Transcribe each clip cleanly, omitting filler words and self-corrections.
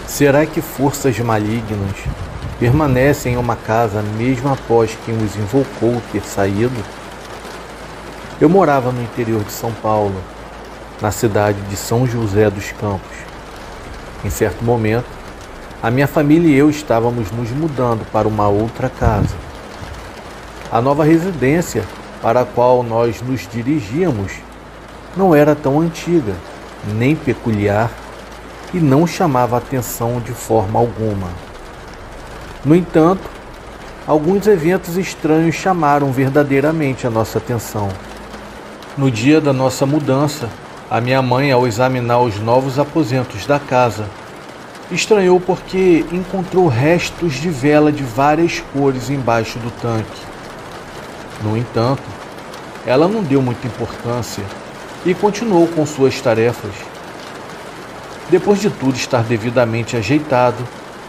Será que forças malignas permanecem em uma casa mesmo após quem os invocou ter saído? Eu morava no interior de São Paulo, na cidade de São José dos Campos. Em certo momento, a minha família e eu estávamos nos mudando para uma outra casa. A nova residência para a qual nós nos dirigíamos não era tão antiga, nem peculiar, e não chamava atenção de forma alguma. No entanto, alguns eventos estranhos chamaram verdadeiramente a nossa atenção. No dia da nossa mudança, a minha mãe, ao examinar os novos aposentos da casa, estranhou porque encontrou restos de vela de várias cores embaixo do tanque. No entanto, ela não deu muita importância e continuou com suas tarefas. Depois de tudo estar devidamente ajeitado,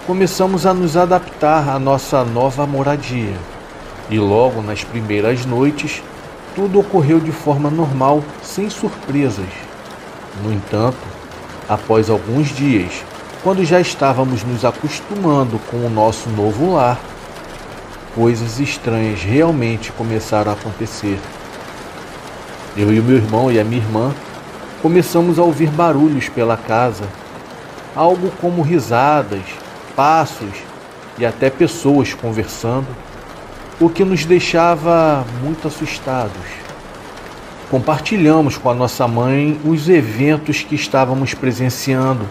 começamos a nos adaptar à nossa nova moradia. E logo nas primeiras noites, tudo ocorreu de forma normal, sem surpresas. No entanto, após alguns dias, quando já estávamos nos acostumando com o nosso novo lar, coisas estranhas realmente começaram a acontecer. Eu e o meu irmão e a minha irmã começamos a ouvir barulhos pela casa, algo como risadas, passos e até pessoas conversando, o que nos deixava muito assustados. Compartilhamos com a nossa mãe os eventos que estávamos presenciando,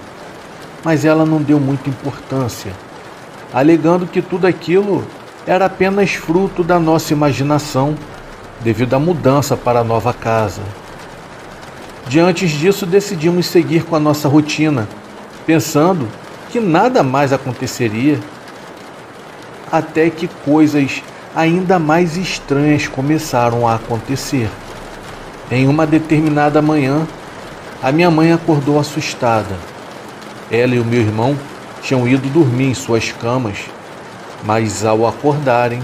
mas ela não deu muita importância, alegando que tudo aquilo era apenas fruto da nossa imaginação devido à mudança para a nova casa. Diante disso, decidimos seguir com a nossa rotina, pensando que nada mais aconteceria, até que coisas ainda mais estranhas começaram a acontecer. Em uma determinada manhã, a minha mãe acordou assustada. Ela e o meu irmão tinham ido dormir em suas camas, mas ao acordarem,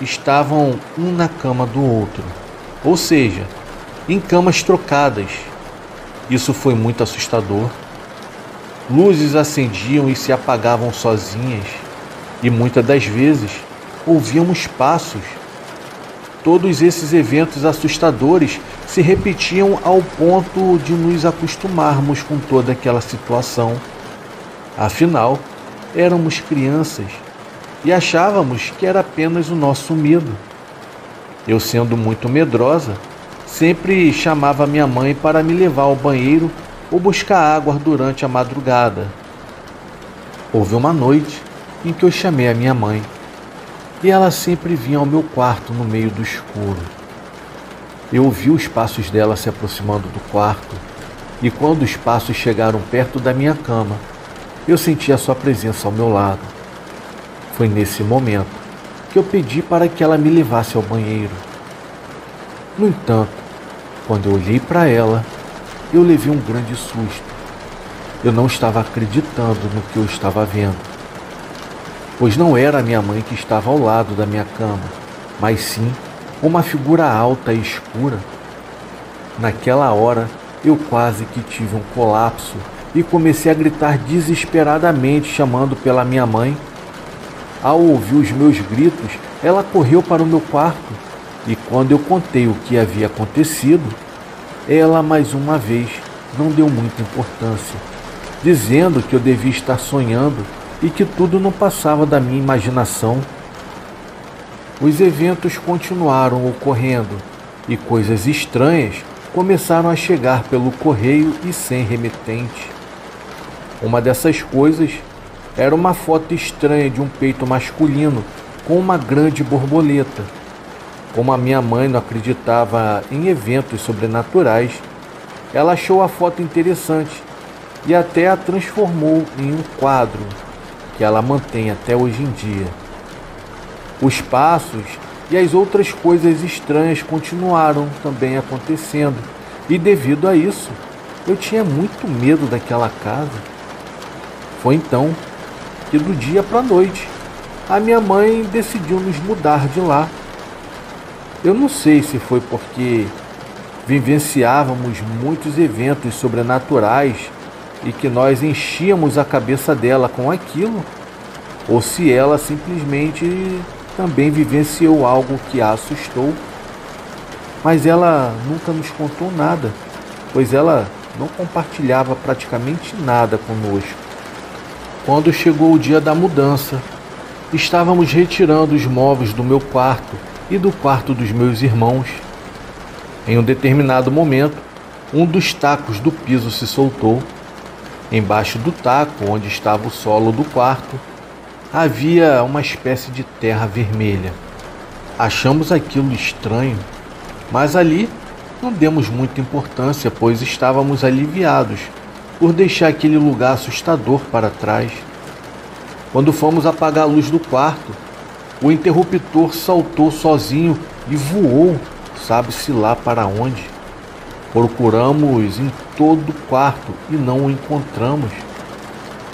estavam um na cama do outro, ou seja, em camas trocadas. Isso foi muito assustador. Luzes acendiam e se apagavam sozinhas, e muitas das vezes ouvíamos passos. Todos esses eventos assustadores se repetiam ao ponto de nos acostumarmos com toda aquela situação. Afinal, éramos crianças e achávamos que era apenas o nosso medo. Eu, sendo muito medrosa, sempre chamava minha mãe para me levar ao banheiro ou buscar água durante a madrugada. Houve uma noite em que eu chamei a minha mãe e ela sempre vinha ao meu quarto no meio do escuro. Eu ouvi os passos dela se aproximando do quarto e quando os passos chegaram perto da minha cama, eu senti a sua presença ao meu lado. Foi nesse momento que eu pedi para que ela me levasse ao banheiro. No entanto, quando eu olhei para ela, eu levei um grande susto. Eu não estava acreditando no que eu estava vendo, pois não era a minha mãe que estava ao lado da minha cama, mas sim uma figura alta e escura. Naquela hora, eu quase que tive um colapso e comecei a gritar desesperadamente, chamando pela minha mãe. Ao ouvir os meus gritos, ela correu para o meu quarto e quando eu contei o que havia acontecido, ela mais uma vez não deu muita importância, dizendo que eu devia estar sonhando e que tudo não passava da minha imaginação. Os eventos continuaram ocorrendo e coisas estranhas começaram a chegar pelo correio e sem remetente. Uma dessas coisas era uma foto estranha de um peito masculino com uma grande borboleta. Como a minha mãe não acreditava em eventos sobrenaturais, ela achou a foto interessante e até a transformou em um quadro que ela mantém até hoje em dia. Os passos e as outras coisas estranhas continuaram também acontecendo e devido a isso, eu tinha muito medo daquela casa. Foi então que do dia para a noite, a minha mãe decidiu nos mudar de lá. Eu não sei se foi porque vivenciávamos muitos eventos sobrenaturais e que nós enchíamos a cabeça dela com aquilo, ou se ela simplesmente também vivenciou algo que a assustou. Mas ela nunca nos contou nada, pois ela não compartilhava praticamente nada conosco. Quando chegou o dia da mudança, estávamos retirando os móveis do meu quarto e do quarto dos meus irmãos. Em um determinado momento, um dos tacos do piso se soltou. Embaixo do taco, onde estava o solo do quarto, havia uma espécie de terra vermelha. Achamos aquilo estranho, mas ali não demos muita importância, pois estávamos aliviados por deixar aquele lugar assustador para trás. Quando fomos apagar a luz do quarto, o interruptor saltou sozinho e voou, sabe-se lá para onde. Procuramos em todo o quarto e não o encontramos.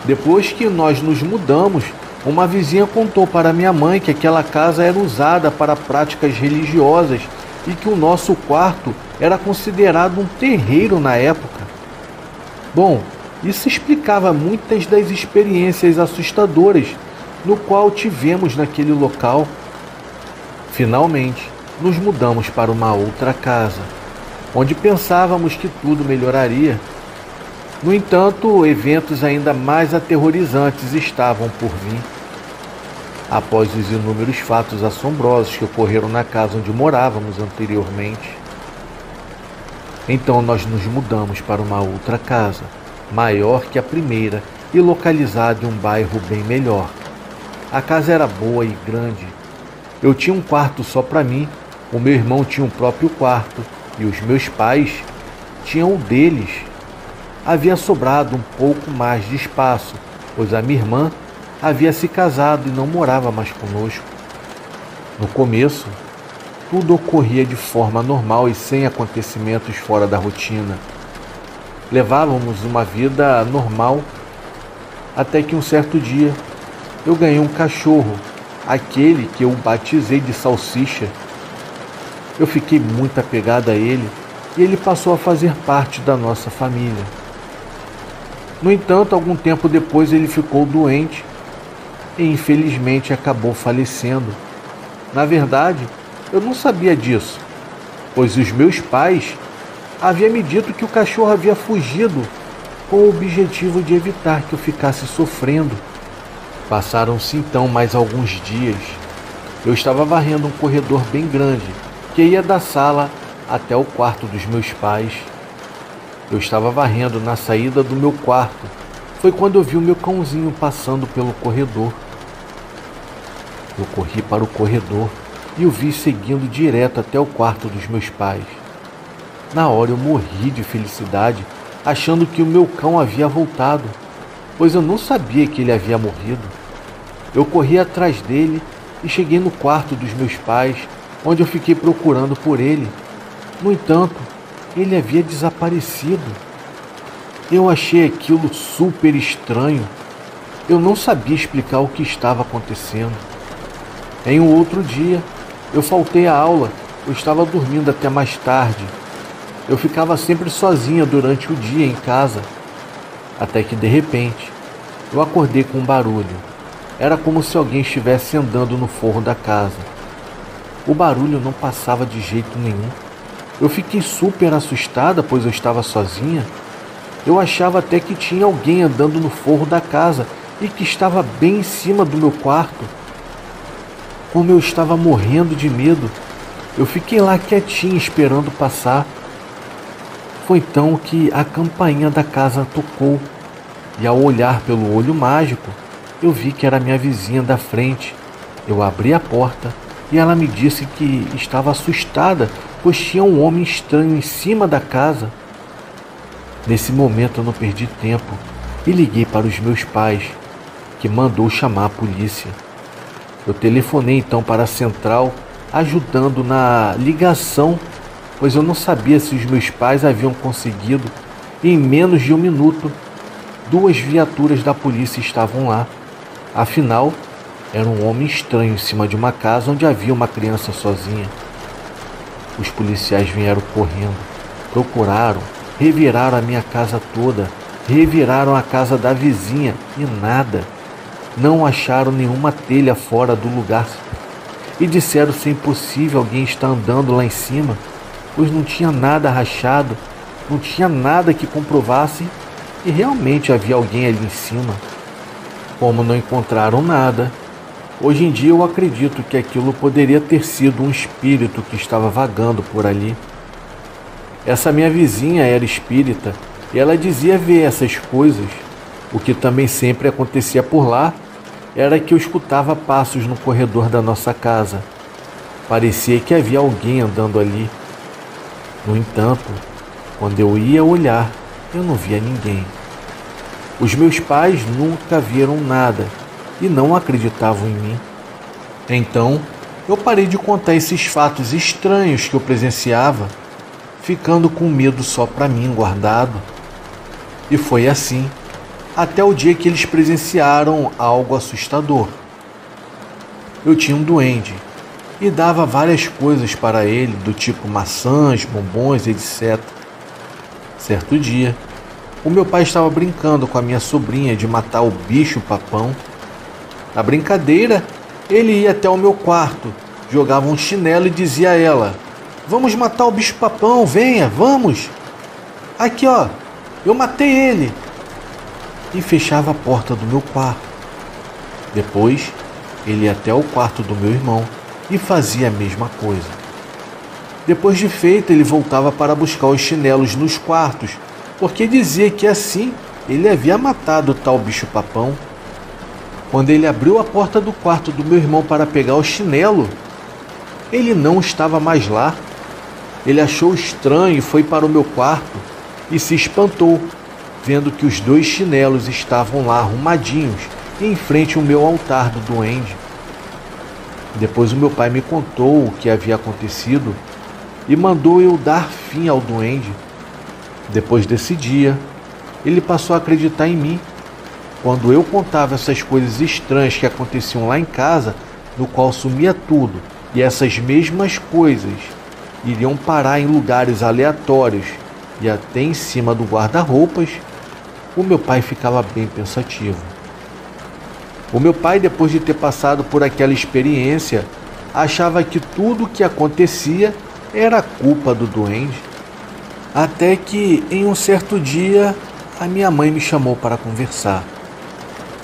Depois que nós nos mudamos, uma vizinha contou para minha mãe que aquela casa era usada para práticas religiosas e que o nosso quarto era considerado um terreiro na época. Bom, isso explicava muitas das experiências assustadoras no qual tivemos naquele local. Finalmente, nos mudamos para uma outra casa, onde pensávamos que tudo melhoraria. No entanto, eventos ainda mais aterrorizantes estavam por vir. Após os inúmeros fatos assombrosos que ocorreram na casa onde morávamos anteriormente, então nós nos mudamos para uma outra casa, maior que a primeira e localizada em um bairro bem melhor. A casa era boa e grande. Eu tinha um quarto só para mim, o meu irmão tinha um próprio quarto e os meus pais tinham o deles. Havia sobrado um pouco mais de espaço, pois a minha irmã havia se casado e não morava mais conosco. No começo, tudo ocorria de forma normal e sem acontecimentos fora da rotina. Levávamos uma vida normal, até que um certo dia eu ganhei um cachorro, aquele que eu batizei de Salsicha. Eu fiquei muito apegado a ele e ele passou a fazer parte da nossa família. No entanto, algum tempo depois ele ficou doente e infelizmente acabou falecendo. Na verdade, eu não sabia disso, pois os meus pais haviam me dito que o cachorro havia fugido com o objetivo de evitar que eu ficasse sofrendo. Passaram-se então mais alguns dias. Eu estava varrendo um corredor bem grande que ia da sala até o quarto dos meus pais. Eu estava varrendo na saída do meu quarto. Foi quando eu vi o meu cãozinho passando pelo corredor. Eu corri para o corredor e o vi seguindo direto até o quarto dos meus pais. Na hora eu morri de felicidade, achando que o meu cão havia voltado, pois eu não sabia que ele havia morrido. Eu corri atrás dele e cheguei no quarto dos meus pais, onde eu fiquei procurando por ele. No entanto, ele havia desaparecido. Eu achei aquilo super estranho. Eu não sabia explicar o que estava acontecendo. Em um outro dia, eu faltei à aula. Eu estava dormindo até mais tarde. Eu ficava sempre sozinha durante o dia em casa, até que de repente eu acordei com um barulho. Era como se alguém estivesse andando no forro da casa. O barulho não passava de jeito nenhum. Eu fiquei super assustada, pois eu estava sozinha. Eu achava até que tinha alguém andando no forro da casa e que estava bem em cima do meu quarto. Como eu estava morrendo de medo, eu fiquei lá quietinha esperando passar. Foi então que a campainha da casa tocou e, ao olhar pelo olho mágico, eu vi que era minha vizinha da frente. Eu abri a porta e ela me disse que estava assustada, pois tinha um homem estranho em cima da casa. Nesse momento eu não perdi tempo e liguei para os meus pais, que mandou chamar a polícia. Eu telefonei então para a central, ajudando na ligação, pois eu não sabia se os meus pais haviam conseguido. E em menos de um minuto, 2 viaturas da polícia estavam lá. Afinal, era um homem estranho em cima de uma casa onde havia uma criança sozinha. Os policiais vieram correndo, procuraram, reviraram a minha casa toda, Reviraram a casa da vizinha e nada. Não acharam nenhuma telha fora do lugar e disseram ser impossível alguém estar andando lá em cima, pois não tinha nada rachado, não tinha nada que comprovasse que realmente havia alguém ali em cima. Como não encontraram nada, hoje em dia eu acredito que aquilo poderia ter sido um espírito que estava vagando por ali. Essa minha vizinha era espírita e ela dizia ver essas coisas. O que também sempre acontecia por lá era que eu escutava passos no corredor da nossa casa. Parecia que havia alguém andando ali. No entanto, quando eu ia olhar, eu não via ninguém. Os meus pais nunca viram nada e não acreditavam em mim. Então, eu parei de contar esses fatos estranhos que eu presenciava, ficando com medo só para mim guardado. E foi assim, até o dia que eles presenciaram algo assustador. Eu tinha um duende e dava várias coisas para ele, do tipo maçãs, bombons, etc. Certo dia, o meu pai estava brincando com a minha sobrinha de matar o bicho-papão. Na brincadeira, ele ia até o meu quarto, jogava um chinelo e dizia a ela: "Vamos matar o bicho-papão, venha, vamos! Aqui ó, eu matei ele!" E fechava a porta do meu quarto. Depois, ele ia até o quarto do meu irmão e fazia a mesma coisa. Depois de feito, ele voltava para buscar os chinelos nos quartos, porque dizia que assim ele havia matado o tal bicho-papão. Quando ele abriu a porta do quarto do meu irmão para pegar o chinelo, ele não estava mais lá. Ele achou estranho e foi para o meu quarto e se espantou, vendo que os 2 chinelos estavam lá arrumadinhos em frente ao meu altar do duende. Depois o meu pai me contou o que havia acontecido e mandou eu dar fim ao duende. Depois desse dia, ele passou a acreditar em mim. Quando eu contava essas coisas estranhas que aconteciam lá em casa, no qual sumia tudo, e essas mesmas coisas iriam parar em lugares aleatórios e até em cima do guarda-roupas, o meu pai ficava bem pensativo. O meu pai, depois de ter passado por aquela experiência, achava que tudo o que acontecia era culpa do duende. Até que, em um certo dia, a minha mãe me chamou para conversar.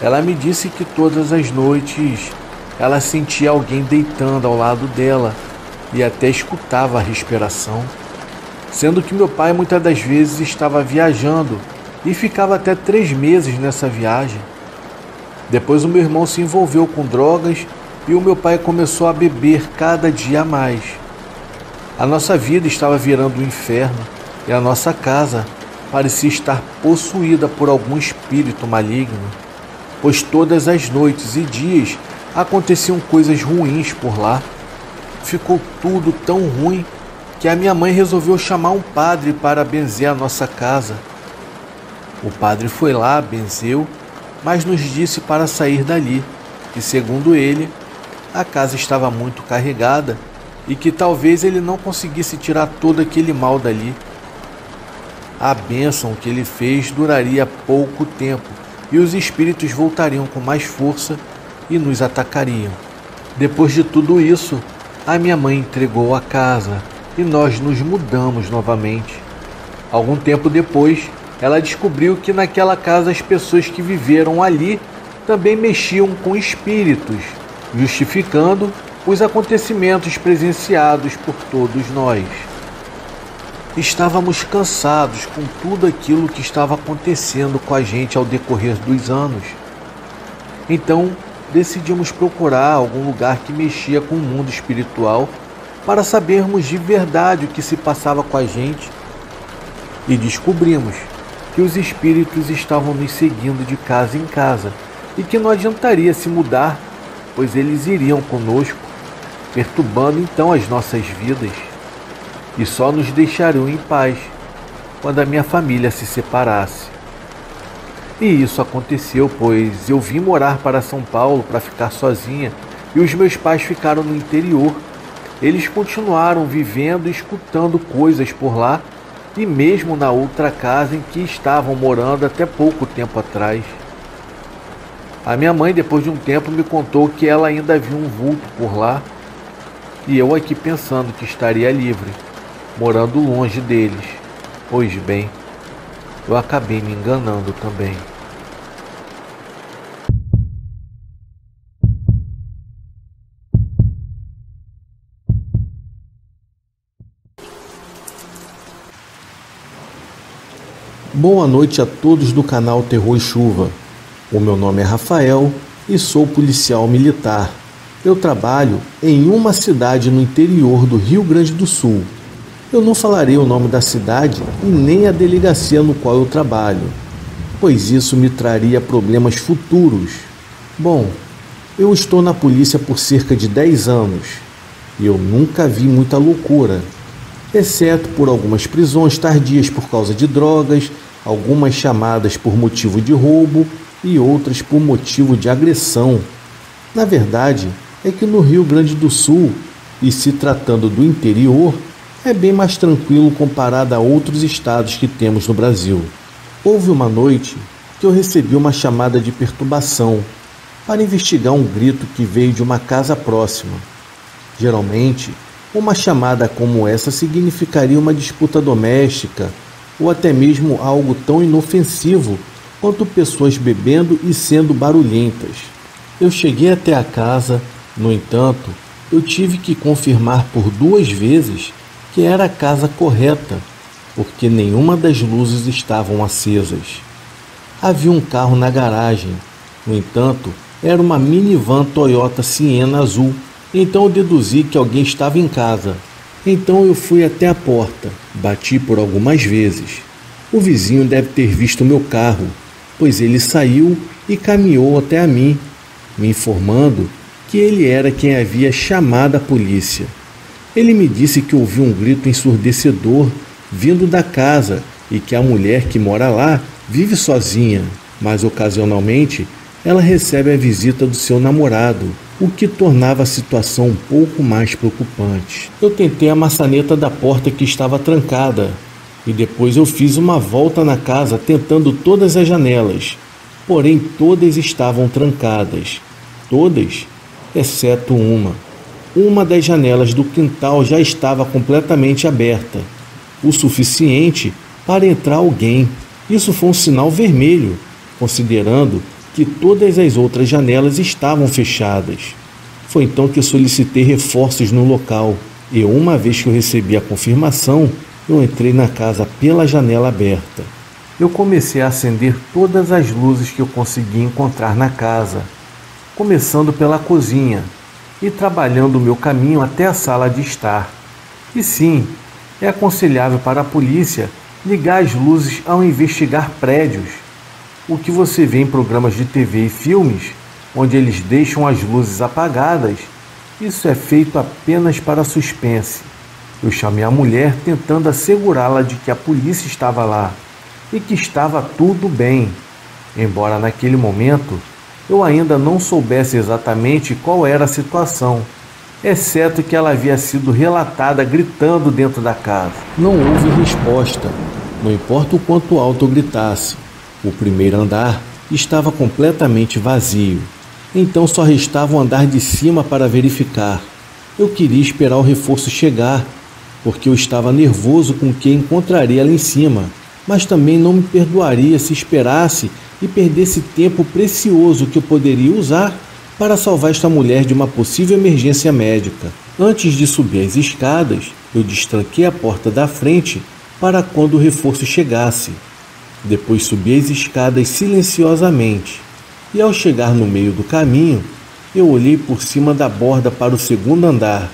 Ela me disse que todas as noites ela sentia alguém deitando ao lado dela e até escutava a respiração, sendo que meu pai muitas das vezes estava viajando e ficava até 3 meses nessa viagem. Depois o meu irmão se envolveu com drogas e o meu pai começou a beber cada dia mais. A nossa vida estava virando um inferno e a nossa casa parecia estar possuída por algum espírito maligno, pois todas as noites e dias aconteciam coisas ruins por lá. Ficou tudo tão ruim que a minha mãe resolveu chamar um padre para benzer a nossa casa. O padre foi lá, benzeu, mas nos disse para sair dali, que segundo ele, a casa estava muito carregada e que talvez ele não conseguisse tirar todo aquele mal dali. A bênção que ele fez duraria pouco tempo e os espíritos voltariam com mais força e nos atacariam. Depois de tudo isso, a minha mãe entregou a casa e nós nos mudamos novamente. Algum tempo depois, ela descobriu que naquela casa as pessoas que viveram ali também mexiam com espíritos, justificando os acontecimentos presenciados por todos nós. Estávamos cansados com tudo aquilo que estava acontecendo com a gente ao decorrer dos anos. Então, decidimos procurar algum lugar que mexia com o mundo espiritual para sabermos de verdade o que se passava com a gente. E descobrimos que os espíritos estavam nos seguindo de casa em casa e que não adiantaria se mudar, pois eles iriam conosco, perturbando então as nossas vidas, e só nos deixariam em paz quando a minha família se separasse. E isso aconteceu, pois eu vim morar para São Paulo para ficar sozinha e os meus pais ficaram no interior. Eles continuaram vivendo e escutando coisas por lá e mesmo na outra casa em que estavam morando até pouco tempo atrás. A minha mãe, depois de um tempo, me contou que ela ainda viu um vulto por lá, e eu aqui pensando que estaria livre, morando longe deles. Pois bem, eu acabei me enganando também. Boa noite a todos do canal Terror e Chuva. O meu nome é Rafael e sou policial militar. Eu trabalho em uma cidade no interior do Rio Grande do Sul. Eu não falarei o nome da cidade e nem a delegacia no qual eu trabalho, pois isso me traria problemas futuros. Bom, eu estou na polícia por cerca de 10 anos e eu nunca vi muita loucura, exceto por algumas prisões tardias por causa de drogas, algumas chamadas por motivo de roubo e outras por motivo de agressão. Na verdade, é que no Rio Grande do Sul, e se tratando do interior, é bem mais tranquilo comparado a outros estados que temos no Brasil. Houve uma noite que eu recebi uma chamada de perturbação para investigar um grito que veio de uma casa próxima. Geralmente, uma chamada como essa significaria uma disputa doméstica ou até mesmo algo tão inofensivo quanto pessoas bebendo e sendo barulhentas. Eu cheguei até a casa, no entanto, eu tive que confirmar por 2 vezes que era a casa correta, porque nenhuma das luzes estavam acesas. Havia um carro na garagem, no entanto, era uma minivan Toyota Sienna azul, então eu deduzi que alguém estava em casa. Então eu fui até a porta, bati por algumas vezes. O vizinho deve ter visto meu carro, pois ele saiu e caminhou até a mim, me informando que ele era quem havia chamado a polícia. Ele me disse que ouviu um grito ensurdecedor vindo da casa e que a mulher que mora lá vive sozinha, mas ocasionalmente ela recebe a visita do seu namorado, o que tornava a situação um pouco mais preocupante. Eu tentei a maçaneta da porta que estava trancada e depois eu fiz uma volta na casa tentando todas as janelas, porém todas estavam trancadas, todas exceto uma. Uma das janelas do quintal já estava completamente aberta, o suficiente para entrar alguém. Isso foi um sinal vermelho, considerando que todas as outras janelas estavam fechadas. Foi então que solicitei reforços no local e, uma vez que eu recebi a confirmação, eu entrei na casa pela janela aberta. Eu comecei a acender todas as luzes que eu consegui encontrar na casa, começando pela cozinha e trabalhando o meu caminho até a sala de estar. E sim, é aconselhável para a polícia ligar as luzes ao investigar prédios. O que você vê em programas de TV e filmes, onde eles deixam as luzes apagadas, isso é feito apenas para suspense. Eu chamei a mulher tentando assegurá-la de que a polícia estava lá e que estava tudo bem, embora naquele momento eu ainda não soubesse exatamente qual era a situação, exceto que ela havia sido relatada gritando dentro da casa. Não houve resposta, não importa o quanto alto eu gritasse. O primeiro andar estava completamente vazio, então só restava o andar de cima para verificar. Eu queria esperar o reforço chegar, porque eu estava nervoso com o que encontraria lá em cima, mas também não me perdoaria se esperasse e perdesse tempo precioso que eu poderia usar para salvar esta mulher de uma possível emergência médica. Antes de subir as escadas, eu destranquei a porta da frente para quando o reforço chegasse. Depois subi as escadas silenciosamente e, ao chegar no meio do caminho, eu olhei por cima da borda para o segundo andar.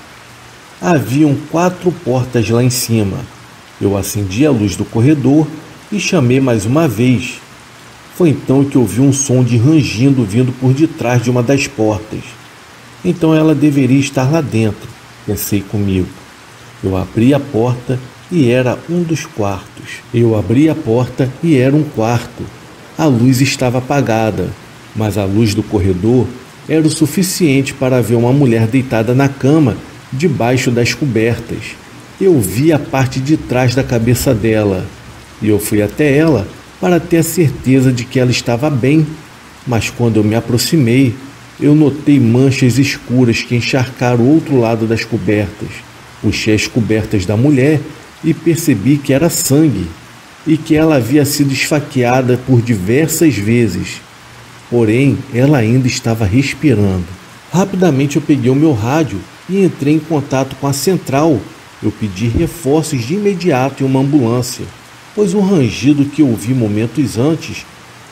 Haviam 4 portas lá em cima. Eu acendi a luz do corredor e chamei mais uma vez. Foi então que ouvi um som de rangindo vindo por detrás de uma das portas. Então ela deveria estar lá dentro, pensei comigo. Eu abri a porta e era um dos quartos. Eu abri a porta e era um quarto. A luz estava apagada, mas a luz do corredor era o suficiente para ver uma mulher deitada na cama, debaixo das cobertas. Eu vi a parte de trás da cabeça dela e eu fui até ela para ter a certeza de que ela estava bem, mas quando eu me aproximei, eu notei manchas escuras que encharcaram o outro lado das cobertas. Puxei as cobertas da mulher e percebi que era sangue e que ela havia sido esfaqueada por diversas vezes. Porém, ela ainda estava respirando. Rapidamente eu peguei o meu rádio e entrei em contato com a central. Eu pedi reforços de imediato e uma ambulância, pois o rangido que eu ouvi momentos antes,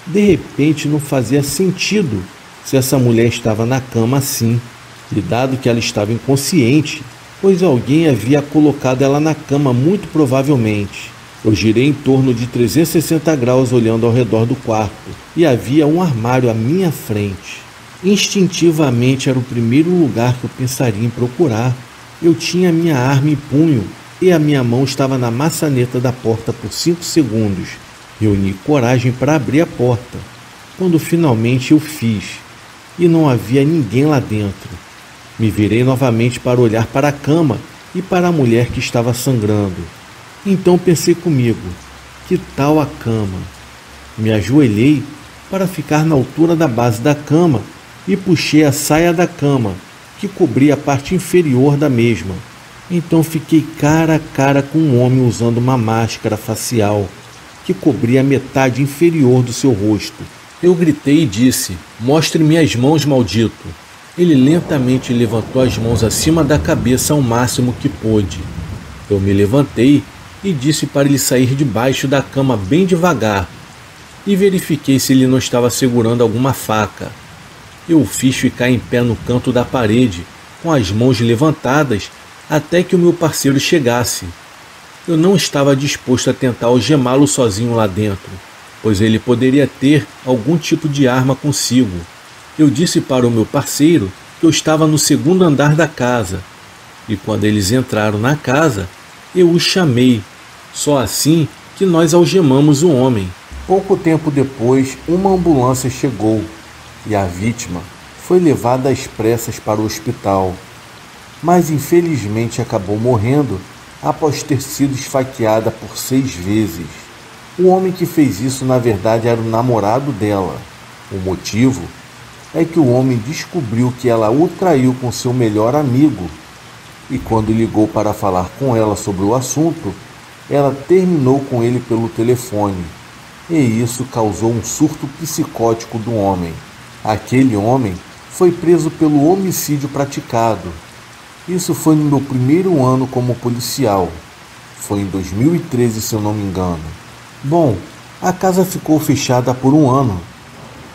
de repente não fazia sentido se essa mulher estava na cama assim, e dado que ela estava inconsciente, pois alguém havia colocado ela na cama muito provavelmente. Eu girei em torno de 360 graus olhando ao redor do quarto e havia um armário à minha frente. Instintivamente era o primeiro lugar que eu pensaria em procurar. Eu tinha minha arma em punho e a minha mão estava na maçaneta da porta por 5 segundos. Reuni coragem para abrir a porta, quando finalmente eu fiz, e não havia ninguém lá dentro. Me virei novamente para olhar para a cama e para a mulher que estava sangrando. Então pensei comigo, que tal a cama? Me ajoelhei para ficar na altura da base da cama e puxei a saia da cama, que cobria a parte inferior da mesma. Então fiquei cara a cara com um homem usando uma máscara facial, que cobria a metade inferior do seu rosto. Eu gritei e disse, mostre-me as mãos, maldito. Ele lentamente levantou as mãos acima da cabeça ao máximo que pôde. Eu me levantei e disse para ele sair debaixo da cama bem devagar, e verifiquei se ele não estava segurando alguma faca. Eu o fiz ficar em pé no canto da parede, com as mãos levantadas, até que o meu parceiro chegasse. Eu não estava disposto a tentar algemá-lo sozinho lá dentro, pois ele poderia ter algum tipo de arma consigo. Eu disse para o meu parceiro que eu estava no segundo andar da casa, e quando eles entraram na casa, eu os chamei. Só assim que nós algemamos o homem. Pouco tempo depois, uma ambulância chegou e a vítima foi levada às pressas para o hospital, mas infelizmente acabou morrendo após ter sido esfaqueada por 6 vezes. O homem que fez isso na verdade era o namorado dela. O motivo é que o homem descobriu que ela o traiu com seu melhor amigo e quando ligou para falar com ela sobre o assunto, ela terminou com ele pelo telefone, e isso causou um surto psicótico do homem. Aquele homem foi preso pelo homicídio praticado. Isso foi no meu primeiro ano como policial. Foi em 2013, se eu não me engano. Bom, a casa ficou fechada por 1 ano,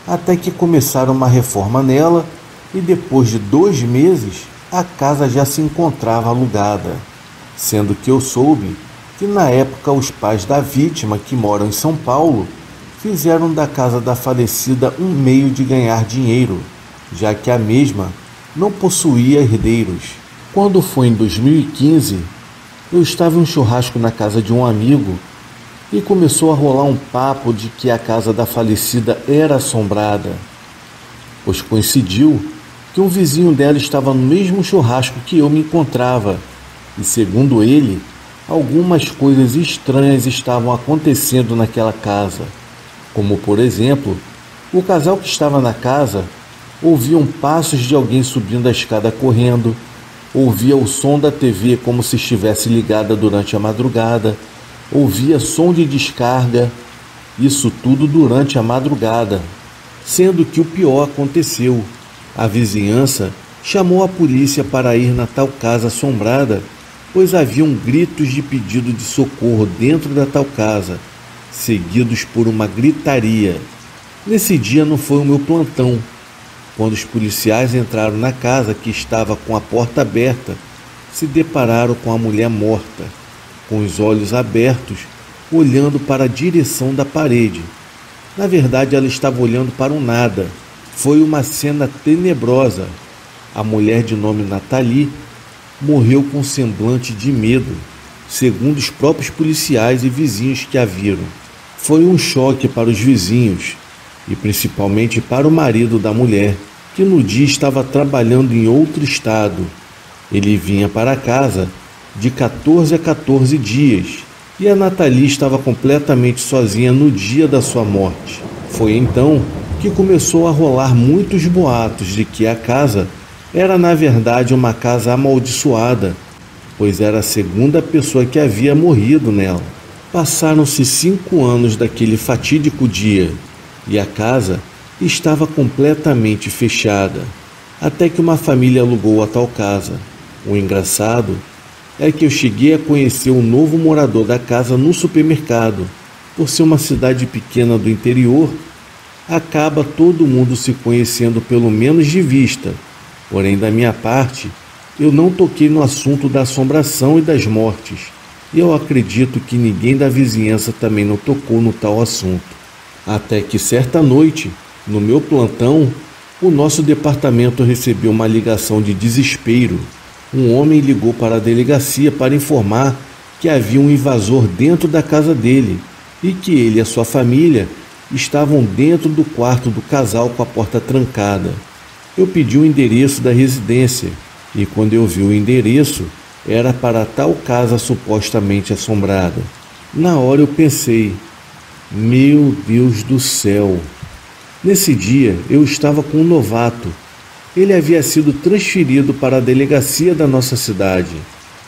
até que começaram uma reforma nela, e depois de 2 meses, a casa já se encontrava alugada, sendo que eu soube que na época os pais da vítima, que moram em São Paulo, fizeram da casa da falecida um meio de ganhar dinheiro, já que a mesma não possuía herdeiros. Quando foi em 2015, eu estava em um churrasco na casa de um amigo e começou a rolar um papo de que a casa da falecida era assombrada, pois coincidiu que um vizinho dela estava no mesmo churrasco que eu me encontrava e, segundo ele, algumas coisas estranhas estavam acontecendo naquela casa, como por exemplo, o casal que estava na casa ouviam passos de alguém subindo a escada correndo, ouvia o som da TV como se estivesse ligada durante a madrugada, ouvia som de descarga, isso tudo durante a madrugada, sendo que o pior aconteceu. A vizinhança chamou a polícia para ir na tal casa assombrada, pois haviam gritos de pedido de socorro dentro da tal casa, seguidos por uma gritaria. Nesse dia não foi o meu plantão. Quando os policiais entraram na casa, que estava com a porta aberta, se depararam com a mulher morta, com os olhos abertos, olhando para a direção da parede. Na verdade, ela estava olhando para o nada. Foi uma cena tenebrosa. A mulher de nome Nathalie morreu com um semblante de medo, segundo os próprios policiais e vizinhos que a viram. Foi um choque para os vizinhos, e principalmente para o marido da mulher, que no dia estava trabalhando em outro estado. Ele vinha para casa de 14 a 14 dias, e a Nathalie estava completamente sozinha no dia da sua morte. Foi então que começou a rolar muitos boatos de que a casa era na verdade uma casa amaldiçoada, pois era a segunda pessoa que havia morrido nela. Passaram-se 5 anos daquele fatídico dia e a casa estava completamente fechada, até que uma família alugou a tal casa. O engraçado é que eu cheguei a conhecer um novo morador da casa no supermercado. Por ser uma cidade pequena do interior, acaba todo mundo se conhecendo pelo menos de vista. Porém, da minha parte, eu não toquei no assunto da assombração e das mortes, e eu acredito que ninguém da vizinhança também não tocou no tal assunto. Até que certa noite, no meu plantão, o nosso departamento recebeu uma ligação de desespero. Um homem ligou para a delegacia para informar que havia um invasor dentro da casa dele e que ele e a sua família estavam dentro do quarto do casal com a porta trancada. Eu pedi o endereço da residência e quando eu vi o endereço, era para tal casa supostamente assombrada. Na hora eu pensei, meu Deus do céu! Nesse dia eu estava com um novato. Ele havia sido transferido para a delegacia da nossa cidade.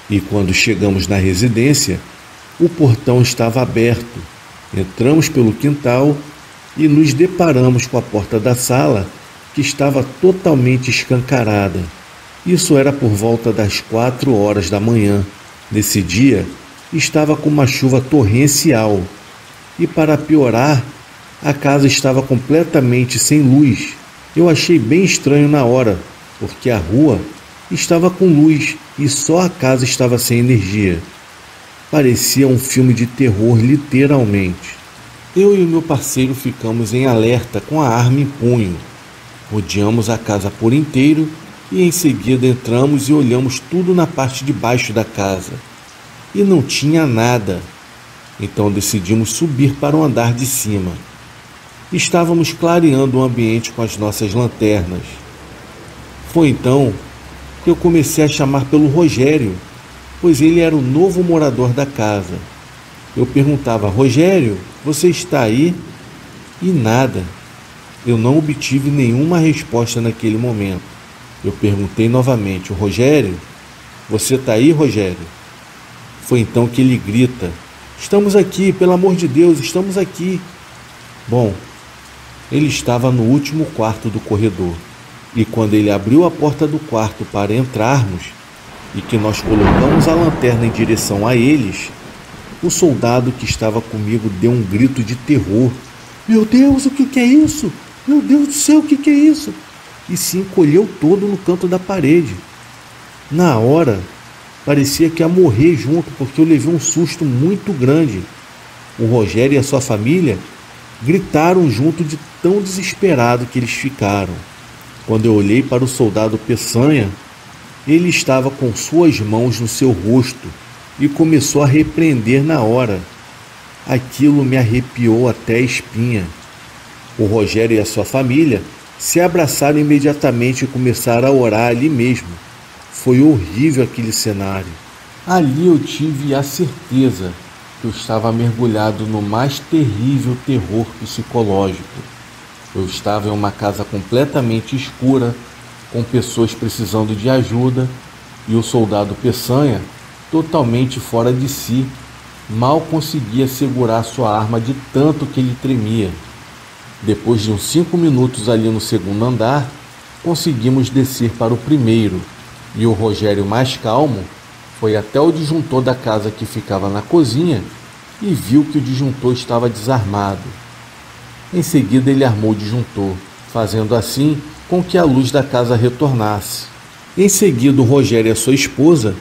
E quando chegamos na residência, o portão estava aberto. Entramos pelo quintal e nos deparamos com a porta da sala, que estava totalmente escancarada. Isso era por volta das 4 horas da manhã. Nesse dia, estava com uma chuva torrencial. E para piorar, a casa estava completamente sem luz. Eu achei bem estranho na hora, porque a rua estava com luz e só a casa estava sem energia. Parecia um filme de terror, literalmente. Eu e o meu parceiro ficamos em alerta com a arma em punho. Rodeamos a casa por inteiro e em seguida entramos e olhamos tudo na parte de baixo da casa. E não tinha nada. Então decidimos subir para o andar de cima. Estávamos clareando o ambiente com as nossas lanternas. Foi então que eu comecei a chamar pelo Rogério, pois ele era o novo morador da casa. Eu perguntava, Rogério, você está aí? E nada. Eu não obtive nenhuma resposta naquele momento. Eu perguntei novamente, Rogério, você está aí, Rogério? Foi então que ele grita, estamos aqui, pelo amor de Deus, estamos aqui. Bom, ele estava no último quarto do corredor. E quando ele abriu a porta do quarto para entrarmos, e que nós colocamos a lanterna em direção a eles, o soldado que estava comigo deu um grito de terror. Meu Deus, o que é isso? Meu Deus do céu, o que é isso? E se encolheu todo no canto da parede. Na hora, parecia que ia morrer junto, porque eu levei um susto muito grande. O Rogério e a sua família gritaram junto de tão desesperado que eles ficaram. Quando eu olhei para o soldado Peçanha, ele estava com suas mãos no seu rosto e começou a repreender na hora. Aquilo me arrepiou até a espinha. O Rogério e a sua família se abraçaram imediatamente e começaram a orar ali mesmo. Foi horrível aquele cenário. Ali eu tive a certeza que eu estava mergulhado no mais terrível terror psicológico. Eu estava em uma casa completamente escura, com pessoas precisando de ajuda, e o soldado Peçanha, totalmente fora de si, mal conseguia segurar sua arma de tanto que ele tremia. Depois de uns 5 minutos ali no segundo andar, conseguimos descer para o primeiro, e o Rogério, mais calmo, foi até o disjuntor da casa que ficava na cozinha e viu que o disjuntor estava desarmado. Em seguida ele armou o disjuntor, fazendo assim com que a luz da casa retornasse. Em seguida o Rogério e a sua esposa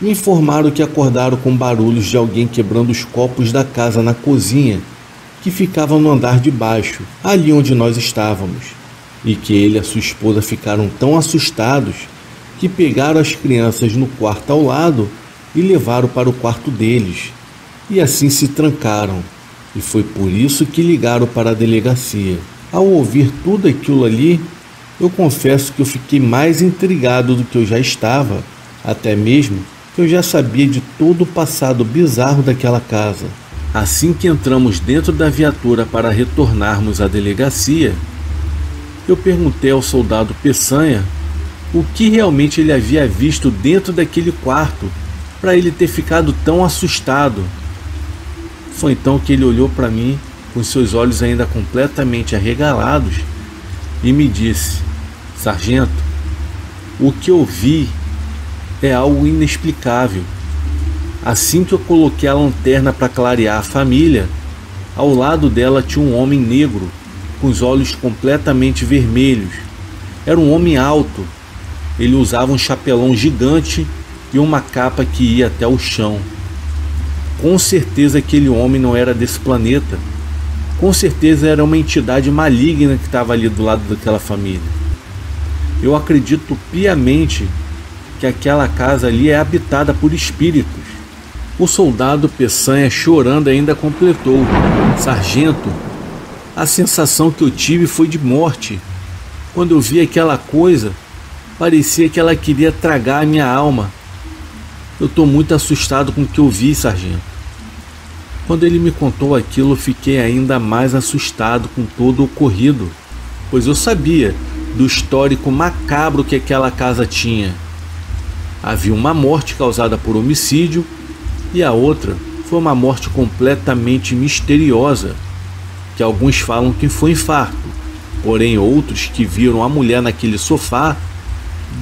me informaram que acordaram com barulhos de alguém quebrando os copos da casa na cozinha, que ficava no andar de baixo, ali onde nós estávamos, e que ele e a sua esposa ficaram tão assustados que pegaram as crianças no quarto ao lado e levaram para o quarto deles, e assim se trancaram, e foi por isso que ligaram para a delegacia. Ao ouvir tudo aquilo ali, eu confesso que eu fiquei mais intrigado do que eu já estava, até mesmo Eu já sabia de todo o passado bizarro daquela casa. Assim que entramos dentro da viatura para retornarmos à delegacia, eu perguntei ao soldado Peçanha o que realmente ele havia visto dentro daquele quarto para ele ter ficado tão assustado. Foi então que ele olhou para mim com seus olhos ainda completamente arregalados e me disse: Sargento, o que eu vi é algo inexplicável. Assim que eu coloquei a lanterna para clarear a família, ao lado dela tinha um homem negro, com os olhos completamente vermelhos. Era um homem alto. Ele usava um chapelão gigante e uma capa que ia até o chão. Com certeza aquele homem não era desse planeta. Com certeza era uma entidade maligna que estava ali do lado daquela família. Eu acredito piamente que aquela casa ali é habitada por espíritos. O soldado Peçanha, chorando, ainda completou: Sargento, a sensação que eu tive foi de morte. Quando eu vi aquela coisa, parecia que ela queria tragar a minha alma. Eu estou muito assustado com o que eu vi, sargento. Quando ele me contou aquilo, eu fiquei ainda mais assustado com todo o ocorrido, pois eu sabia do histórico macabro que aquela casa tinha. Havia uma morte causada por homicídio e a outra foi uma morte completamente misteriosa, que alguns falam que foi infarto, porém outros que viram a mulher naquele sofá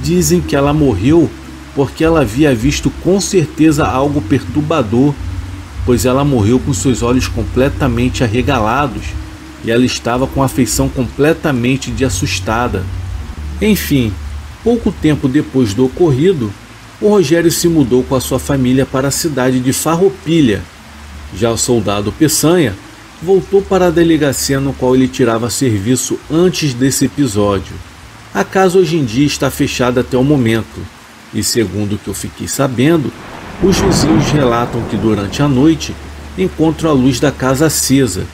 dizem que ela morreu porque ela havia visto com certeza algo perturbador, pois ela morreu com seus olhos completamente arregalados e ela estava com a feição completamente de assustada. Enfim, pouco tempo depois do ocorrido, o Rogério se mudou com a sua família para a cidade de Farroupilha. Já o soldado Peçanha voltou para a delegacia no qual ele tirava serviço antes desse episódio. A casa hoje em dia está fechada até o momento, e segundo o que eu fiquei sabendo, os vizinhos relatam que durante a noite encontram a luz da casa acesa,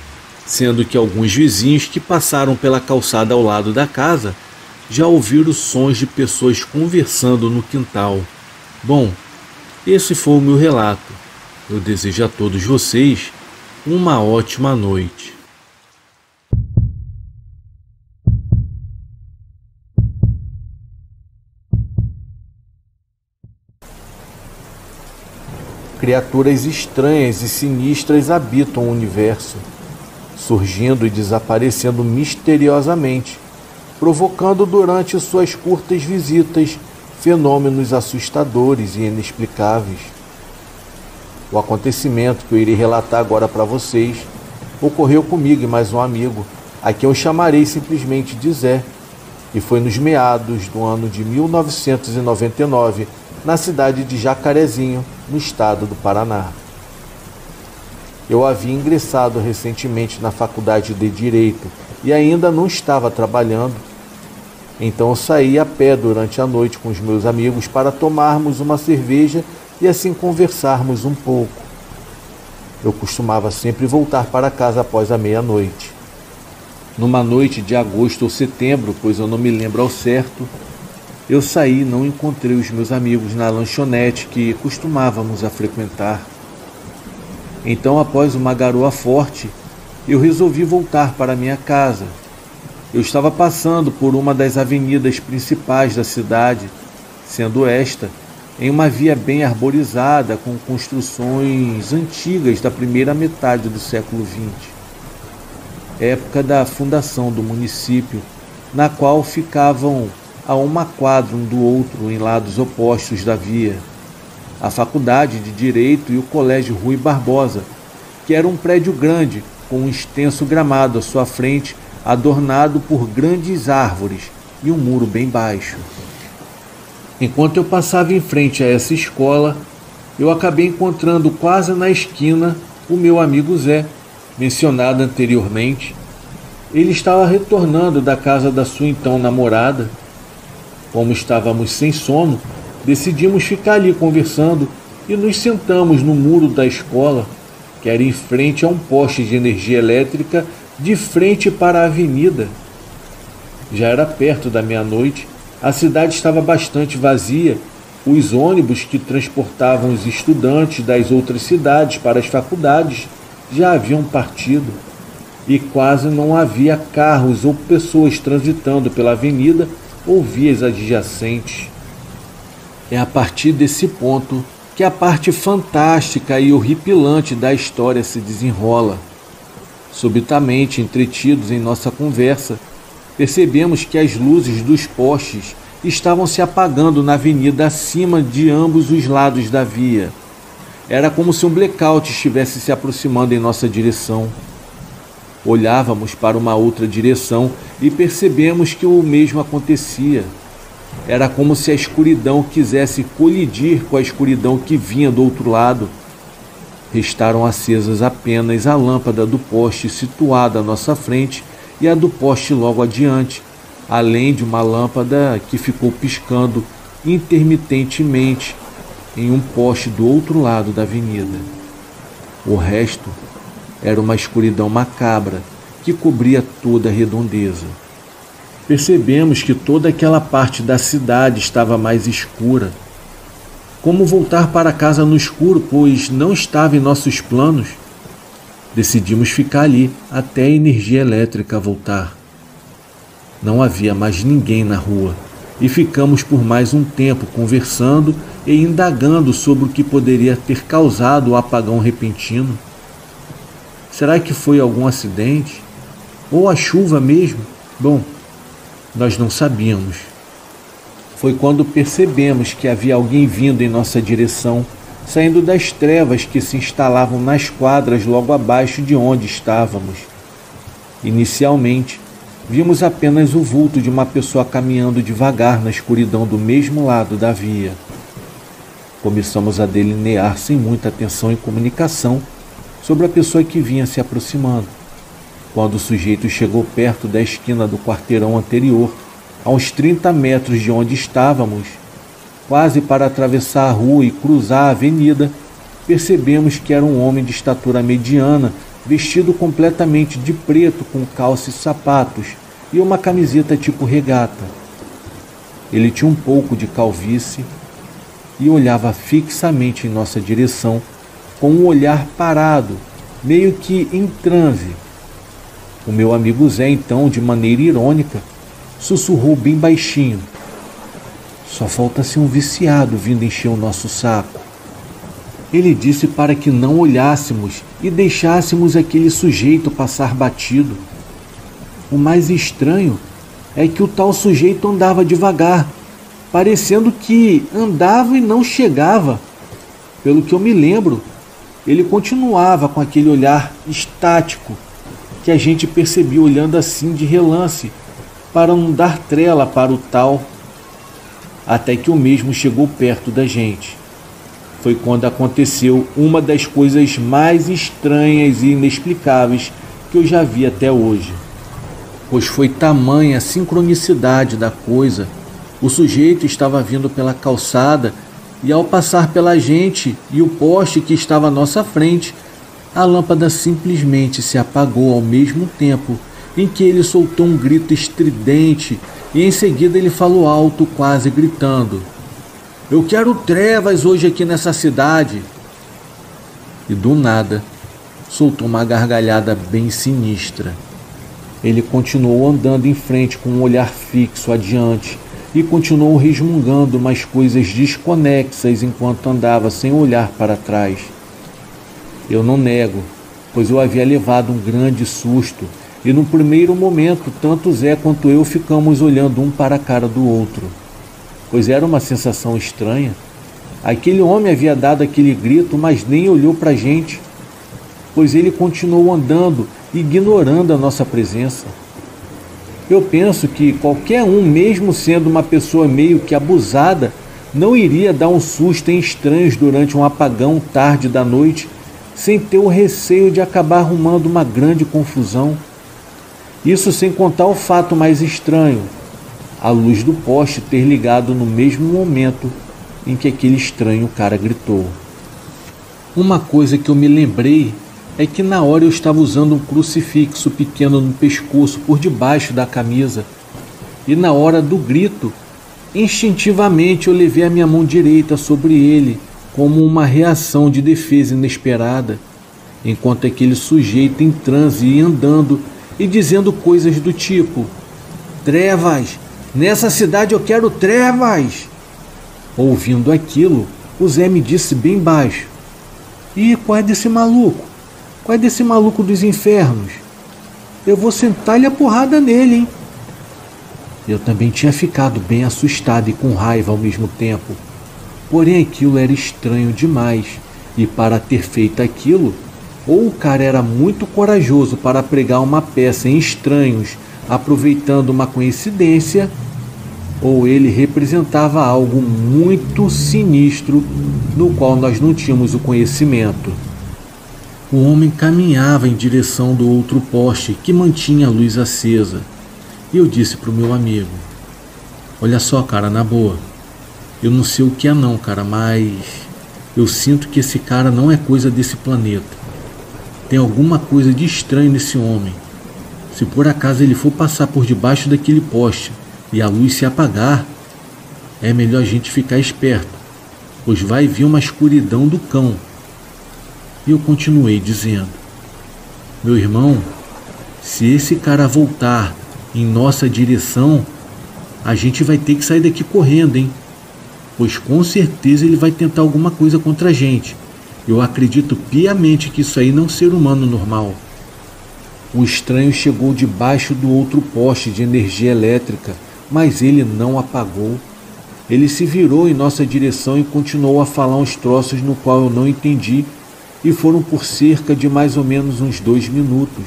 sendo que alguns vizinhos que passaram pela calçada ao lado da casa já ouviram sons de pessoas conversando no quintal. Bom, esse foi o meu relato. Eu desejo a todos vocês uma ótima noite. Criaturas estranhas e sinistras habitam o universo, surgindo e desaparecendo misteriosamente, provocando durante suas curtas visitas fenômenos assustadores e inexplicáveis. O acontecimento que eu irei relatar agora para vocês ocorreu comigo e mais um amigo, a quem eu chamarei simplesmente de Zé, e foi nos meados do ano de 1999, na cidade de Jacarezinho, no estado do Paraná. Eu havia ingressado recentemente na faculdade de Direito e ainda não estava trabalhando. Então eu saí a pé durante a noite com os meus amigos para tomarmos uma cerveja e assim conversarmos um pouco. Eu costumava sempre voltar para casa após a meia-noite. Numa noite de agosto ou setembro, pois eu não me lembro ao certo, eu saí e não encontrei os meus amigos na lanchonete que costumávamos a frequentar. Então, após uma garoa forte, eu resolvi voltar para minha casa. Eu estava passando por uma das avenidas principais da cidade, sendo esta em uma via bem arborizada com construções antigas da primeira metade do século XX, época da fundação do município, na qual ficavam a uma quadra um do outro em lados opostos da via, a Faculdade de Direito e o Colégio Rui Barbosa, que era um prédio grande com um extenso gramado à sua frente, adornado por grandes árvores e um muro bem baixo. Enquanto eu passava em frente a essa escola, eu acabei encontrando quase na esquina o meu amigo Zé, mencionado anteriormente. Ele estava retornando da casa da sua então namorada. Como estávamos sem sono, decidimos ficar ali conversando e nos sentamos no muro da escola, que era em frente a um poste de energia elétrica de frente para a avenida. Já era perto da meia-noite, a cidade estava bastante vazia Os ônibus que transportavam os estudantes das outras cidades para as faculdades já haviam partido e quase não havia carros ou pessoas transitando pela avenida ou vias adjacentes. É a partir desse ponto que a parte fantástica e horripilante da história se desenrola. Subitamente, entretidos em nossa conversa, percebemos que as luzes dos postes estavam se apagando na avenida acima de ambos os lados da via. Era como se um blackout estivesse se aproximando em nossa direção. Olhávamos para uma outra direção e percebemos que o mesmo acontecia. Era como se a escuridão quisesse colidir com a escuridão que vinha do outro lado. Restaram acesas apenas a lâmpada do poste situada à nossa frente e a do poste logo adiante, além de uma lâmpada que ficou piscando intermitentemente em um poste do outro lado da avenida. O resto era uma escuridão macabra que cobria toda a redondeza. Percebemos que toda aquela parte da cidade estava mais escura. Como voltar para casa no escuro, pois não estava em nossos planos? Decidimos ficar ali até a energia elétrica voltar. Não havia mais ninguém na rua e ficamos por mais um tempo conversando e indagando sobre o que poderia ter causado o apagão repentino. Será que foi algum acidente? Ou a chuva mesmo? Bom, nós não sabíamos. Foi quando percebemos que havia alguém vindo em nossa direção, saindo das trevas que se instalavam nas quadras logo abaixo de onde estávamos. Inicialmente, vimos apenas o vulto de uma pessoa caminhando devagar na escuridão do mesmo lado da via. Começamos a delinear sem muita atenção e comunicação sobre a pessoa que vinha se aproximando. Quando o sujeito chegou perto da esquina do quarteirão anterior, a uns 30 metros de onde estávamos, quase para atravessar a rua e cruzar a avenida, percebemos que era um homem de estatura mediana, vestido completamente de preto com calça e sapatos e uma camiseta tipo regata. Ele tinha um pouco de calvície e olhava fixamente em nossa direção com um olhar parado, meio que em transe. O meu amigo Zé, então, de maneira irônica, sussurrou bem baixinho: "Só falta ser um viciado vindo encher o nosso saco." Ele disse para que não olhássemos e deixássemos aquele sujeito passar batido. O mais estranho é que o tal sujeito andava devagar, parecendo que andava e não chegava. Pelo que eu me lembro, ele continuava com aquele olhar estático que a gente percebia olhando assim de relance, para não dar trela para o tal, até que o mesmo chegou perto da gente. Foi quando aconteceu uma das coisas mais estranhas e inexplicáveis que eu já vi até hoje. Pois foi tamanha a sincronicidade da coisa. O sujeito estava vindo pela calçada e, ao passar pela gente e o poste que estava à nossa frente, a lâmpada simplesmente se apagou ao mesmo tempo em que ele soltou um grito estridente e em seguida ele falou alto, quase gritando: "Eu quero trevas hoje aqui nessa cidade." E do nada, soltou uma gargalhada bem sinistra. Ele continuou andando em frente com um olhar fixo adiante e continuou resmungando umas coisas desconexas enquanto andava sem olhar para trás. Eu não nego, pois eu havia levado um grande susto e no primeiro momento tanto Zé quanto eu ficamos olhando um para a cara do outro, pois era uma sensação estranha. Aquele homem havia dado aquele grito, mas nem olhou para a gente, pois ele continuou andando, ignorando a nossa presença. Eu penso que qualquer um, mesmo sendo uma pessoa meio que abusada, não iria dar um susto em estranhos durante um apagão tarde da noite, sem ter o receio de acabar arrumando uma grande confusão. Isso sem contar o fato mais estranho: a luz do poste ter ligado no mesmo momento em que aquele estranho cara gritou. Uma coisa que eu me lembrei é que na hora eu estava usando um crucifixo pequeno no pescoço por debaixo da camisa, e na hora do grito, Instintivamente eu levei a minha mão direita sobre ele, como uma reação de defesa inesperada, enquanto aquele sujeito em transe ia andando e dizendo coisas do tipo: "Trevas! Nessa cidade eu quero trevas!" Ouvindo aquilo, o Zé me disse bem baixo: "Ih, qual é desse maluco? Qual é desse maluco dos infernos? Eu vou sentar-lhe a porrada nele, hein?" Eu também tinha ficado bem assustado e com raiva ao mesmo tempo. Porém aquilo era estranho demais, e para ter feito aquilo, ou o cara era muito corajoso para pregar uma peça em estranhos, aproveitando uma coincidência, ou ele representava algo muito sinistro no qual nós não tínhamos o conhecimento. O homem caminhava em direção do outro poste que mantinha a luz acesa. E eu disse para o meu amigo: "Olha só, cara, na boa, eu não sei o que é não, cara, mas eu sinto que esse cara não é coisa desse planeta. Tem alguma coisa de estranho nesse homem. Se por acaso ele for passar por debaixo daquele poste e a luz se apagar, é melhor a gente ficar esperto, pois vai vir uma escuridão do cão." E eu continuei dizendo: "Meu irmão, se esse cara voltar em nossa direção, a gente vai ter que sair daqui correndo, hein? Pois com certeza ele vai tentar alguma coisa contra a gente. Eu acredito piamente que isso aí não é um ser humano normal." O estranho chegou debaixo do outro poste de energia elétrica, mas ele não apagou. Ele se virou em nossa direção e continuou a falar uns troços no qual eu não entendi, e foram por cerca de mais ou menos uns 2 minutos.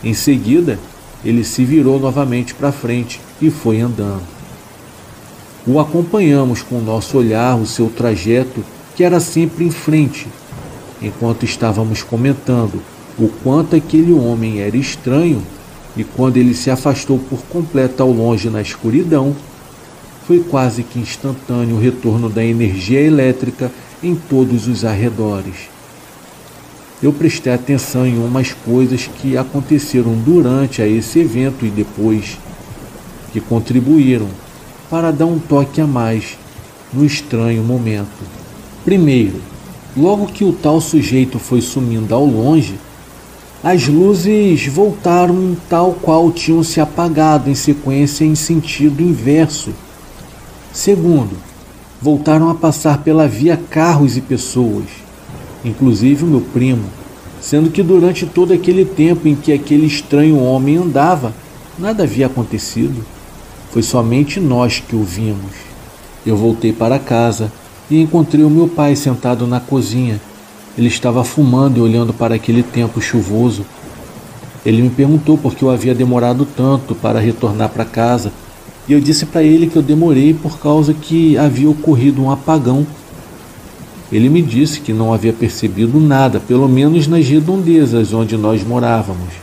Em seguida, ele se virou novamente para frente e foi andando. O acompanhamos com o nosso olhar, o seu trajeto, que era sempre em frente, enquanto estávamos comentando o quanto aquele homem era estranho, e quando ele se afastou por completo ao longe na escuridão, foi quase que instantâneo o retorno da energia elétrica em todos os arredores. Eu prestei atenção em umas coisas que aconteceram durante esse evento e depois, que contribuíram para dar um toque a mais no estranho momento. Primeiro, logo que o tal sujeito foi sumindo ao longe, as luzes voltaram tal qual tinham se apagado em sequência em sentido inverso. Segundo, voltaram a passar pela via carros e pessoas, inclusive o meu primo, sendo que durante todo aquele tempo em que aquele estranho homem andava, nada havia acontecido. Foi somente nós que o vimos. Eu voltei para casa e encontrei o meu pai sentado na cozinha. Ele estava fumando e olhando para aquele tempo chuvoso. Ele me perguntou por que eu havia demorado tanto para retornar para casa, e eu disse para ele que eu demorei por causa que havia ocorrido um apagão. Ele me disse que não havia percebido nada, pelo menos nas redondezas onde nós morávamos.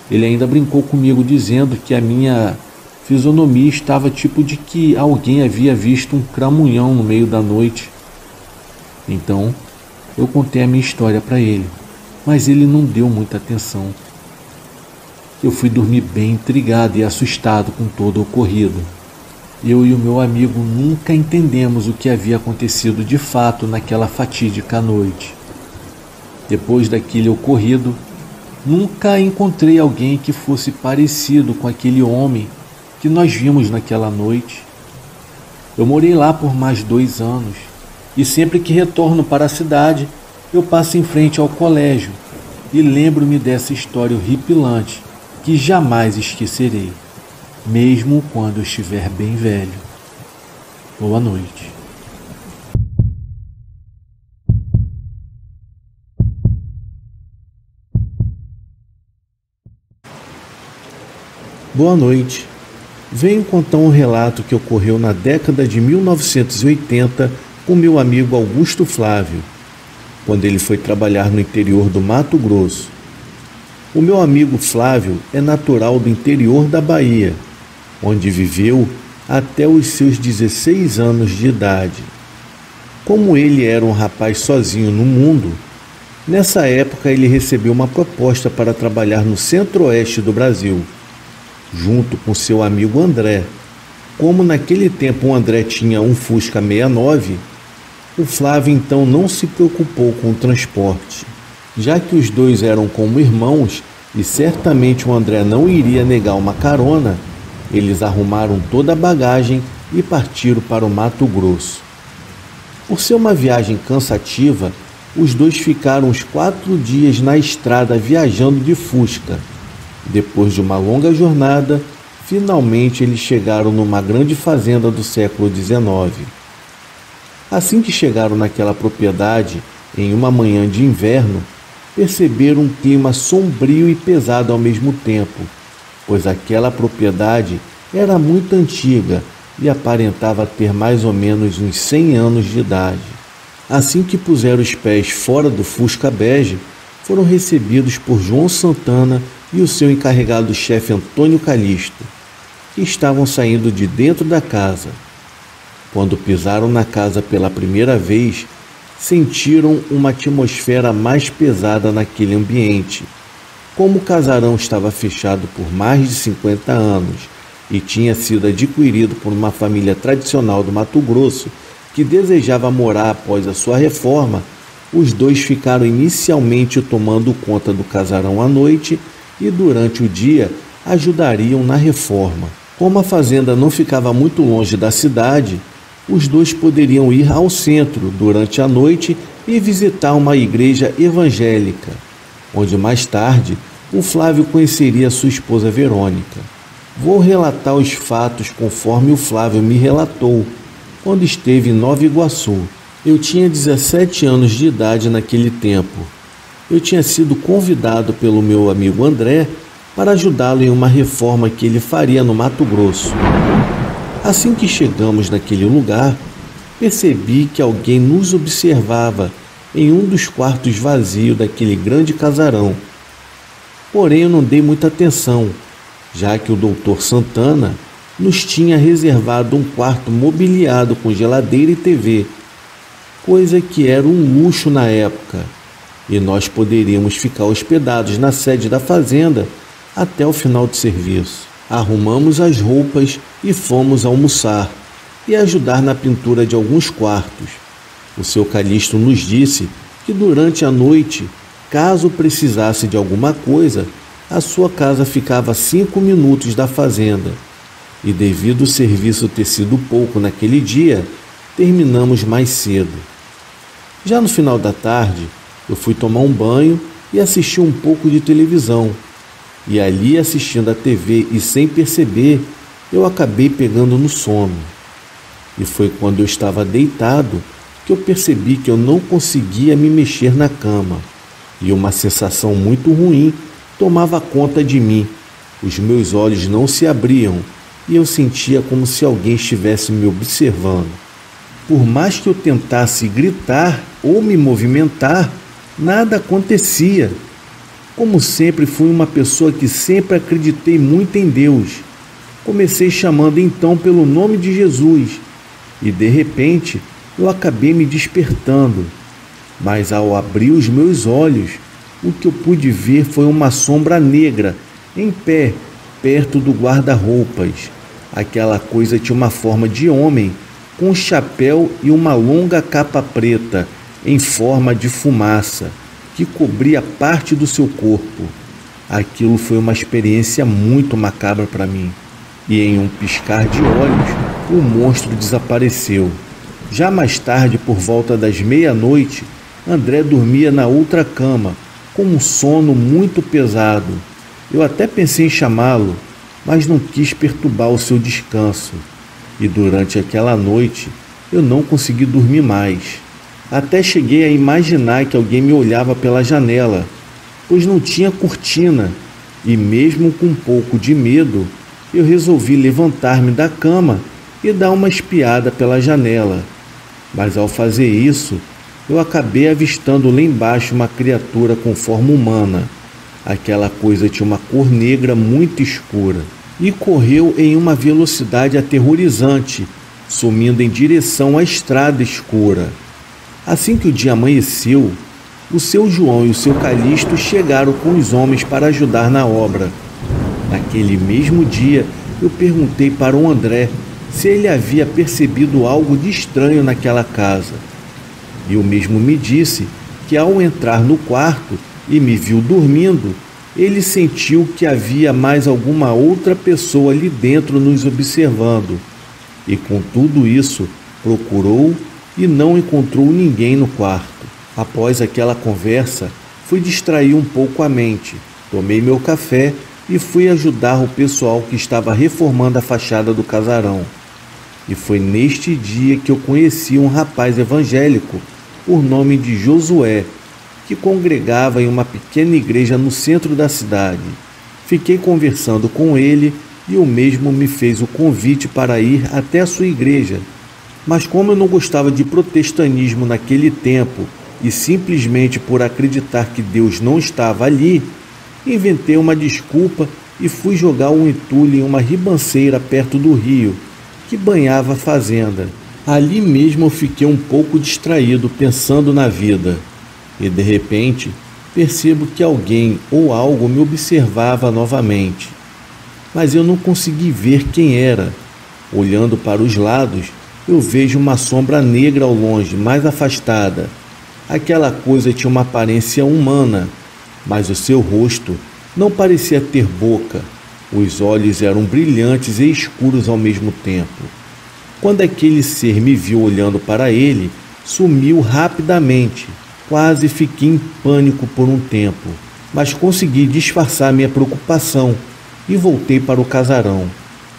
Ele ainda brincou comigo dizendo que a minha fisionomia estava tipo de que alguém havia visto um cramunhão no meio da noite. Então, eu contei a minha história para ele, mas ele não deu muita atenção. Eu fui dormir bem intrigado e assustado com todo o ocorrido. Eu e o meu amigo nunca entendemos o que havia acontecido de fato naquela fatídica noite. Depois daquele ocorrido, nunca encontrei alguém que fosse parecido com aquele homem que nós vimos naquela noite. Eu morei lá por mais 2 anos e sempre que retorno para a cidade, eu passo em frente ao colégio e lembro-me dessa história horripilante que jamais esquecerei, mesmo quando eu estiver bem velho. Boa noite. Boa noite. Venho contar um relato que ocorreu na década de 1980 com meu amigo Augusto Flávio, quando ele foi trabalhar no interior do Mato Grosso. O meu amigo Flávio é natural do interior da Bahia, onde viveu até os seus 16 anos de idade. Como ele era um rapaz sozinho no mundo, nessa época ele recebeu uma proposta para trabalhar no centro-oeste do Brasil, junto com seu amigo André, Como naquele tempo o André tinha um Fusca 69, o Flávio então não se preocupou com o transporte. Já que os dois eram como irmãos e certamente o André não iria negar uma carona, eles arrumaram toda a bagagem e partiram para o Mato Grosso. Por ser uma viagem cansativa, os dois ficaram uns 4 dias na estrada viajando de Fusca. Depois de uma longa jornada, finalmente eles chegaram numa grande fazenda do século XIX. Assim que chegaram naquela propriedade, em uma manhã de inverno, perceberam um clima sombrio e pesado ao mesmo tempo, pois aquela propriedade era muito antiga e aparentava ter mais ou menos uns 100 anos de idade. Assim que puseram os pés fora do Fusca bege, foram recebidos por João Santana e o seu encarregado-chefe Antônio Calixto, que estavam saindo de dentro da casa. Quando pisaram na casa pela primeira vez, sentiram uma atmosfera mais pesada naquele ambiente. Como o casarão estava fechado por mais de 50 anos e tinha sido adquirido por uma família tradicional do Mato Grosso que desejava morar após a sua reforma, os dois ficaram inicialmente tomando conta do casarão à noite e durante o dia ajudariam na reforma. Como a fazenda não ficava muito longe da cidade, os dois poderiam ir ao centro durante a noite e visitar uma igreja evangélica, onde mais tarde o Flávio conheceria sua esposa Verônica. Vou relatar os fatos conforme o Flávio me relatou, quando esteve em Nova Iguaçu. Eu tinha 17 anos de idade naquele tempo. Eu tinha sido convidado pelo meu amigo André para ajudá-lo em uma reforma que ele faria no Mato Grosso. Assim que chegamos naquele lugar, percebi que alguém nos observava em um dos quartos vazios daquele grande casarão. Porém, eu não dei muita atenção, já que o Dr. Santana nos tinha reservado um quarto mobiliado com geladeira e TV, coisa que era um luxo na época, e nós poderíamos ficar hospedados na sede da fazenda até o final do serviço. Arrumamos as roupas e fomos almoçar e ajudar na pintura de alguns quartos. O seu Calixto nos disse que durante a noite, caso precisasse de alguma coisa, a sua casa ficava a 5 minutos da fazenda. E devido ao serviço ter sido pouco naquele dia, terminamos mais cedo. Já no final da tarde, eu fui tomar um banho e assistir um pouco de televisão. E ali, assistindo a TV e sem perceber, eu acabei pegando no sono. E foi quando eu estava deitado que eu percebi que eu não conseguia me mexer na cama. E uma sensação muito ruim tomava conta de mim. Os meus olhos não se abriam e eu sentia como se alguém estivesse me observando. Por mais que eu tentasse gritar ou me movimentar, nada acontecia. Como sempre, fui uma pessoa que sempre acreditei muito em Deus. Comecei chamando então pelo nome de Jesus e de repente eu acabei me despertando. Mas ao abrir os meus olhos, o que eu pude ver foi uma sombra negra em pé, perto do guarda-roupas. Aquela coisa tinha uma forma de homem, com um chapéu e uma longa capa preta, em forma de fumaça, que cobria parte do seu corpo. Aquilo foi uma experiência muito macabra para mim. E em um piscar de olhos, o monstro desapareceu. Já mais tarde, por volta das 00:30, André dormia na outra cama, com um sono muito pesado. Eu até pensei em chamá-lo, mas não quis perturbar o seu descanso. E durante aquela noite, eu não consegui dormir mais. Até cheguei a imaginar que alguém me olhava pela janela, pois não tinha cortina, e mesmo com um pouco de medo, eu resolvi levantar-me da cama e dar uma espiada pela janela. Mas ao fazer isso, eu acabei avistando lá embaixo uma criatura com forma humana. Aquela coisa tinha uma cor negra muito escura e correu em uma velocidade aterrorizante, sumindo em direção à estrada escura. Assim que o dia amanheceu, o seu João e o seu Calixto chegaram com os homens para ajudar na obra. Naquele mesmo dia, eu perguntei para o André se ele havia percebido algo de estranho naquela casa. E o mesmo me disse que ao entrar no quarto e me viu dormindo, ele sentiu que havia mais alguma outra pessoa ali dentro nos observando. E com tudo isso, procurou e não encontrou ninguém no quarto. Após aquela conversa, fui distrair um pouco a mente, tomei meu café e fui ajudar o pessoal que estava reformando a fachada do casarão. E foi neste dia que eu conheci um rapaz evangélico por nome de Josué, que congregava em uma pequena igreja no centro da cidade. Fiquei conversando com ele e o mesmo me fez o convite para ir até a sua igreja. Mas como eu não gostava de protestantismo naquele tempo e simplesmente por acreditar que Deus não estava ali, inventei uma desculpa e fui jogar um entulho em uma ribanceira perto do rio, que banhava a fazenda. Ali mesmo eu fiquei um pouco distraído pensando na vida. E de repente percebo que alguém ou algo me observava novamente. Mas eu não consegui ver quem era. Olhando para os lados, eu vejo uma sombra negra ao longe, mais afastada. Aquela coisa tinha uma aparência humana, mas o seu rosto não parecia ter boca. Os olhos eram brilhantes e escuros ao mesmo tempo. Quando aquele ser me viu olhando para ele, sumiu rapidamente. Quase fiquei em pânico por um tempo, mas consegui disfarçar minha preocupação e voltei para o casarão.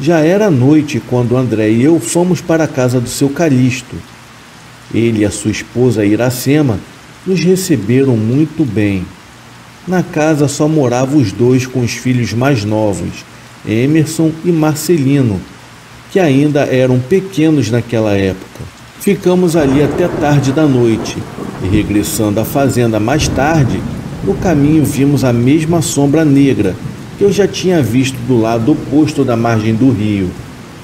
Já era noite quando André e eu fomos para a casa do seu Calixto. Ele e a sua esposa Iracema nos receberam muito bem. Na casa só moravam os dois com os filhos mais novos, Emerson e Marcelino, que ainda eram pequenos naquela época. Ficamos ali até tarde da noite e, regressando à fazenda mais tarde, no caminho vimos a mesma sombra negra que eu já tinha visto do lado oposto da margem do rio.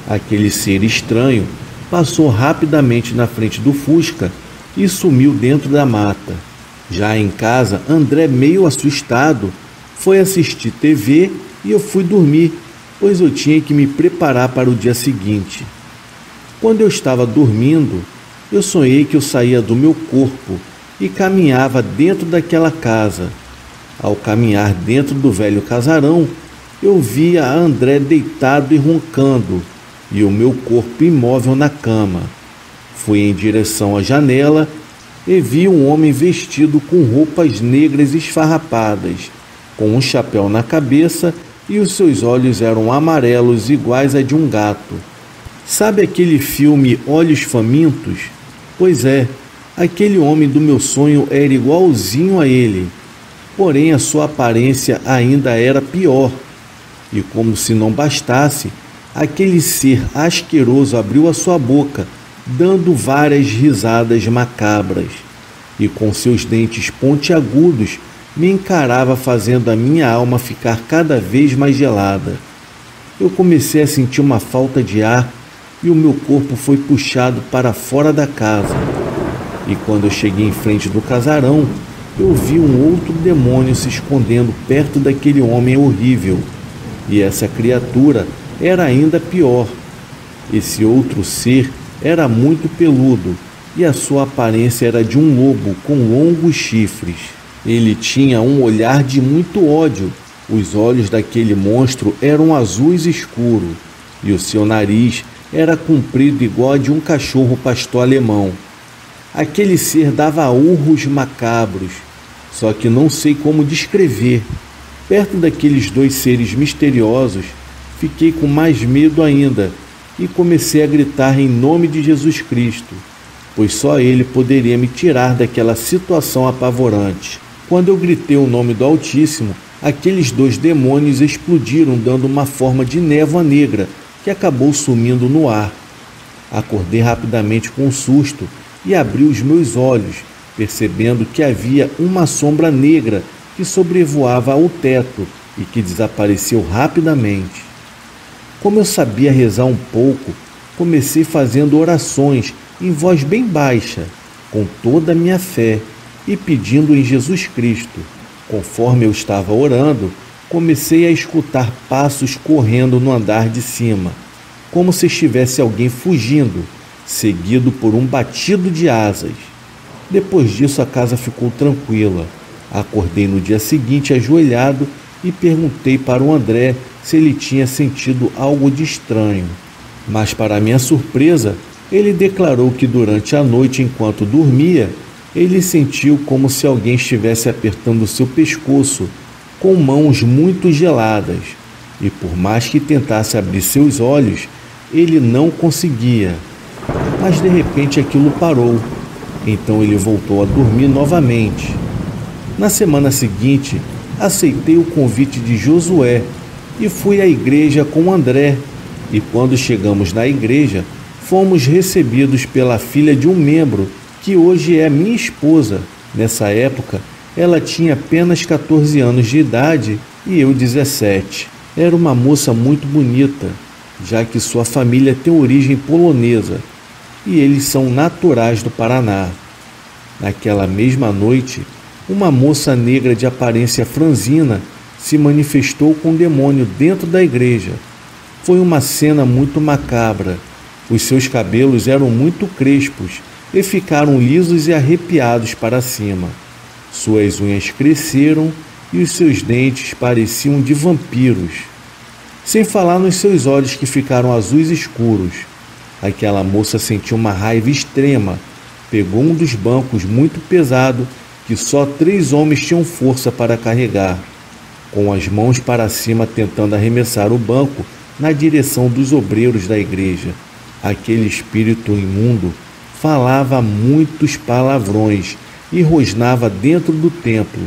Aquele ser estranho passou rapidamente na frente do Fusca e sumiu dentro da mata. Já em casa, André, meio assustado, foi assistir TV e eu fui dormir, pois eu tinha que me preparar para o dia seguinte. Quando eu estava dormindo, eu sonhei que eu saía do meu corpo e caminhava dentro daquela casa. Ao caminhar dentro do velho casarão, eu via André deitado e roncando, e o meu corpo imóvel na cama. Fui em direção à janela e vi um homem vestido com roupas negras esfarrapadas, com um chapéu na cabeça e os seus olhos eram amarelos iguais a de um gato. Sabe aquele filme Olhos Famintos? Pois é, aquele homem do meu sonho era igualzinho a ele, porém a sua aparência ainda era pior. E como se não bastasse, aquele ser asqueroso abriu a sua boca, dando várias risadas macabras, e com seus dentes pontiagudos me encarava, fazendo a minha alma ficar cada vez mais gelada. Eu comecei a sentir uma falta de ar e o meu corpo foi puxado para fora da casa. E quando eu cheguei em frente do casarão, eu vi um outro demônio se escondendo perto daquele homem horrível. E essa criatura era ainda pior. Esse outro ser era muito peludo e a sua aparência era de um lobo com longos chifres. Ele tinha um olhar de muito ódio. Os olhos daquele monstro eram azuis escuros e o seu nariz era comprido igual a de um cachorro pastor alemão. Aquele ser dava urros macabros, só que não sei como descrever. Perto daqueles dois seres misteriosos, fiquei com mais medo ainda e comecei a gritar em nome de Jesus Cristo, pois só Ele poderia me tirar daquela situação apavorante. Quando eu gritei o nome do Altíssimo, aqueles dois demônios explodiram, dando uma forma de névoa negra que acabou sumindo no ar. Acordei rapidamente com um susto e abri os meus olhos, percebendo que havia uma sombra negra que sobrevoava o teto e que desapareceu rapidamente. Como eu sabia rezar um pouco, comecei fazendo orações em voz bem baixa, com toda a minha fé, e pedindo em Jesus Cristo. Conforme eu estava orando, comecei a escutar passos correndo no andar de cima. como se estivesse alguém fugindo, seguido por um batido de asas. Depois disso, a casa ficou tranquila. Acordei no dia seguinte ajoelhado e perguntei para o André se ele tinha sentido algo de estranho. Mas, para minha surpresa, ele declarou que durante a noite, enquanto dormia, ele sentiu como se alguém estivesse apertando seu pescoço com mãos muito geladas, e por mais que tentasse abrir seus olhos, ele não conseguia. Mas de repente aquilo parou, então ele voltou a dormir novamente. Na semana seguinte, aceitei o convite de Josué e fui à igreja com André, e quando chegamos na igreja, fomos recebidos pela filha de um membro, que hoje é minha esposa. Nessa época, ela tinha apenas 14 anos de idade e eu 17. Era uma moça muito bonita, já que sua família tem origem polonesa e eles são naturais do Paraná. Naquela mesma noite, uma moça negra de aparência franzina se manifestou com um demônio dentro da igreja. Foi uma cena muito macabra. Os seus cabelos eram muito crespos e ficaram lisos e arrepiados para cima. Suas unhas cresceram e os seus dentes pareciam de vampiros. Sem falar nos seus olhos que ficaram azuis escuros. Aquela moça sentiu uma raiva extrema. Pegou um dos bancos muito pesado que só 3 homens tinham força para carregar, com as mãos para cima tentando arremessar o banco na direção dos obreiros da igreja. Aquele espírito imundo falava muitos palavrões e rosnava dentro do templo.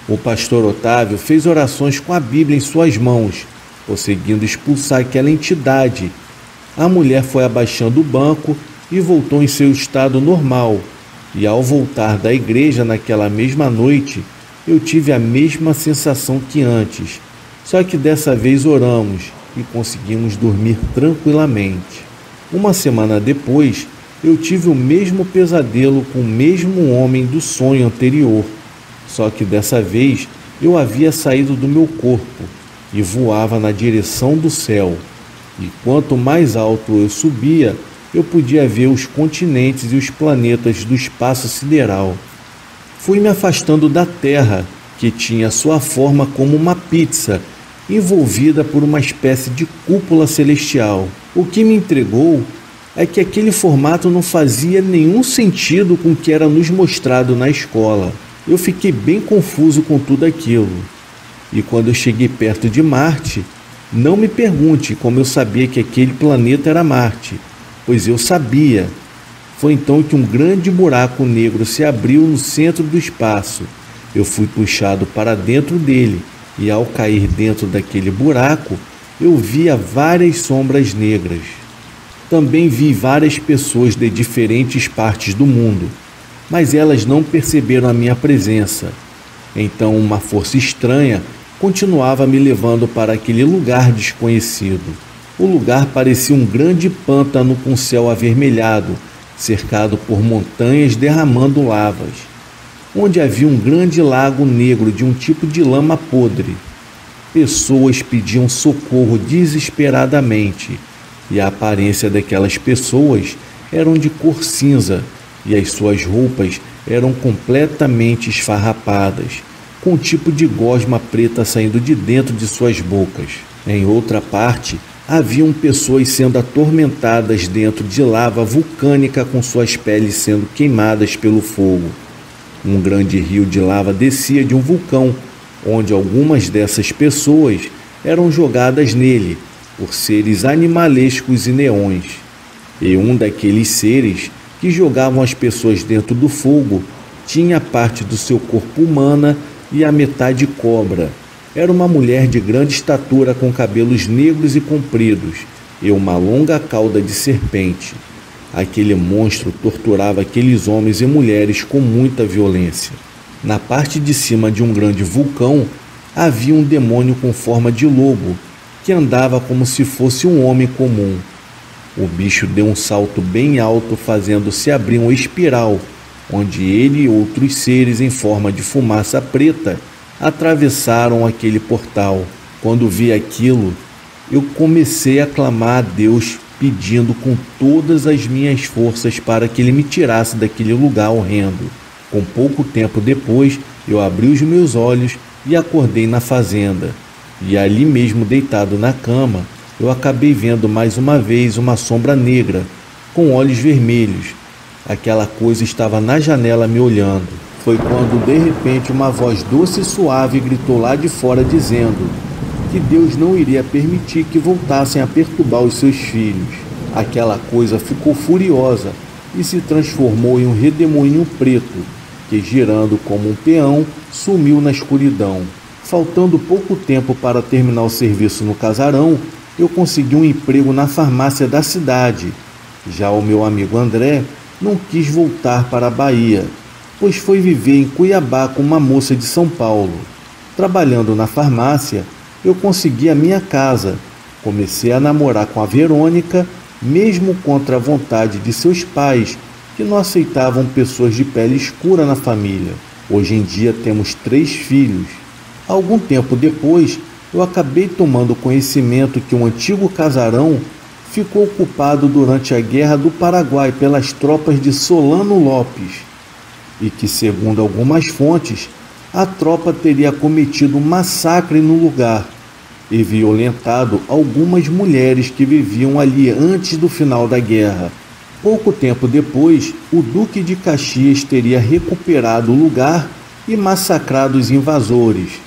O pastor Otávio fez orações com a Bíblia em suas mãos, conseguindo expulsar aquela entidade. A mulher foi abaixando o banco e voltou em seu estado normal. E ao voltar da igreja naquela mesma noite, eu tive a mesma sensação que antes, só que dessa vez oramos e conseguimos dormir tranquilamente. Uma semana depois, eu tive o mesmo pesadelo com o mesmo homem do sonho anterior, só que dessa vez eu havia saído do meu corpo e voava na direção do céu. E quanto mais alto eu subia, eu podia ver os continentes e os planetas do espaço sideral. Fui me afastando da Terra, que tinha sua forma como uma pizza, envolvida por uma espécie de cúpula celestial. O que me entregou é que aquele formato não fazia nenhum sentido com o que era nos mostrado na escola. Eu fiquei bem confuso com tudo aquilo. E quando eu cheguei perto de Marte, não me pergunte como eu sabia que aquele planeta era Marte, pois eu sabia. Foi então que um grande buraco negro se abriu no centro do espaço. Eu fui puxado para dentro dele, e ao cair dentro daquele buraco, eu via várias sombras negras. Também vi várias pessoas de diferentes partes do mundo, mas elas não perceberam a minha presença. Então uma força estranha continuava me levando para aquele lugar desconhecido. O lugar parecia um grande pântano com céu avermelhado, cercado por montanhas derramando lavas, onde havia um grande lago negro de um tipo de lama podre. Pessoas pediam socorro desesperadamente, e a aparência daquelas pessoas eram de cor cinza, e as suas roupas eram completamente esfarrapadas, com um tipo de gosma preta saindo de dentro de suas bocas. Em outra parte, haviam pessoas sendo atormentadas dentro de lava vulcânica com suas peles sendo queimadas pelo fogo. Um grande rio de lava descia de um vulcão, onde algumas dessas pessoas eram jogadas nele por seres animalescos e neões. E um daqueles seres que jogavam as pessoas dentro do fogo tinha parte do seu corpo humana e a metade cobra. Era uma mulher de grande estatura com cabelos negros e compridos e uma longa cauda de serpente. Aquele monstro torturava aqueles homens e mulheres com muita violência. Na parte de cima de um grande vulcão havia um demônio com forma de lobo que andava como se fosse um homem comum. O bicho deu um salto bem alto, fazendo-se abrir uma espiral, onde ele e outros seres em forma de fumaça preta atravessaram aquele portal. Quando vi aquilo, Eu comecei a clamar a Deus, pedindo com todas as minhas forças para que Ele me tirasse daquele lugar horrendo. Com pouco tempo depois, eu abri os meus olhos e acordei na fazenda. E ali mesmo, deitado na cama, eu acabei vendo mais uma vez uma sombra negra, com olhos vermelhos. Aquela coisa estava na janela me olhando. Foi quando, de repente, uma voz doce e suave gritou lá de fora, dizendo que Deus não iria permitir que voltassem a perturbar os seus filhos. Aquela coisa ficou furiosa e se transformou em um redemoinho preto, que, girando como um peão, sumiu na escuridão. Faltando pouco tempo para terminar o serviço no casarão, eu consegui um emprego na farmácia da cidade. Já o meu amigo André não quis voltar para a Bahia, pois foi viver em Cuiabá com uma moça de São Paulo. Trabalhando na farmácia, eu consegui a minha casa. Comecei a namorar com a Verônica, mesmo contra a vontade de seus pais, que não aceitavam pessoas de pele escura na família. Hoje em dia temos 3 filhos. Algum tempo depois, eu acabei tomando conhecimento que um antigo casarão ficou ocupado durante a Guerra do Paraguai pelas tropas de Solano Lopes e que, segundo algumas fontes, a tropa teria cometido um massacre no lugar e violentado algumas mulheres que viviam ali antes do final da guerra. Pouco tempo depois, o Duque de Caxias teria recuperado o lugar e massacrado os invasores.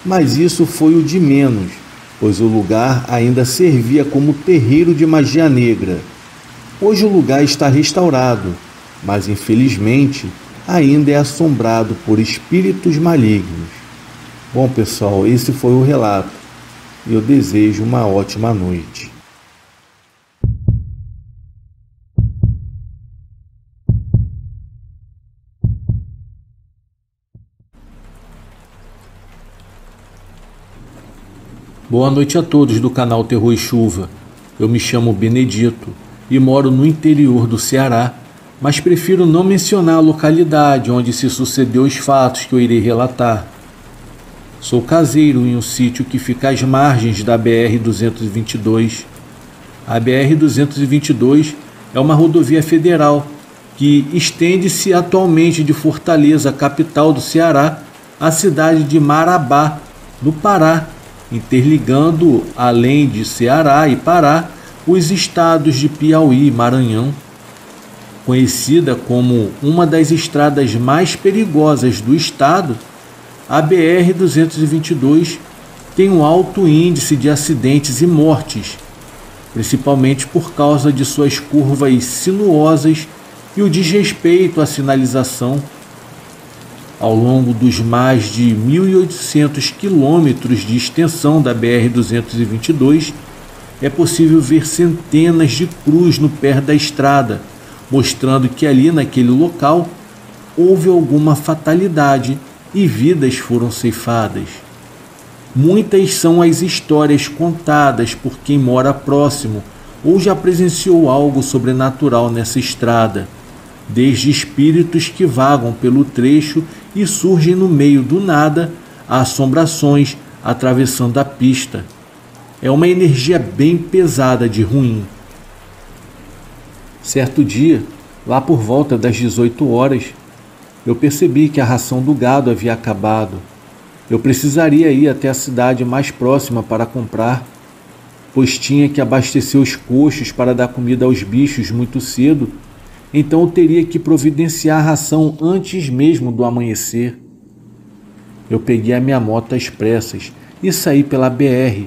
Mas isso foi o de menos, pois o lugar ainda servia como terreiro de magia negra. Hoje o lugar está restaurado, mas infelizmente ainda é assombrado por espíritos malignos. Bom, pessoal, esse foi o relato. Eu desejo uma ótima noite. Boa noite a todos do canal Terror e Chuva. Eu me chamo Benedito e moro no interior do Ceará, mas prefiro não mencionar a localidade onde se sucedeu os fatos que eu irei relatar. Sou caseiro em um sítio que fica às margens da BR-222. A BR-222 é uma rodovia federal que estende-se atualmente de Fortaleza, capital do Ceará, à cidade de Marabá, no Pará, interligando, além de Ceará e Pará, os estados de Piauí e Maranhão. Conhecida como uma das estradas mais perigosas do estado, a BR-222 tem um alto índice de acidentes e mortes, principalmente por causa de suas curvas sinuosas e o desrespeito à sinalização. Ao longo dos mais de 1.800 quilômetros de extensão da BR-222, é possível ver centenas de cruz no pé da estrada, mostrando que ali naquele local houve alguma fatalidade e vidas foram ceifadas. Muitas são as histórias contadas por quem mora próximo ou já presenciou algo sobrenatural nessa estrada, desde espíritos que vagam pelo trecho e surgem no meio do nada a assombrações atravessando a pista. É uma energia bem pesada de ruim. Certo dia, lá por volta das 18 horas, eu percebi que a ração do gado havia acabado. Eu precisaria ir até a cidade mais próxima para comprar, pois tinha que abastecer os coxos para dar comida aos bichos muito cedo, então eu teria que providenciar a ração antes mesmo do amanhecer. Eu peguei a minha moto às pressas e saí pela BR,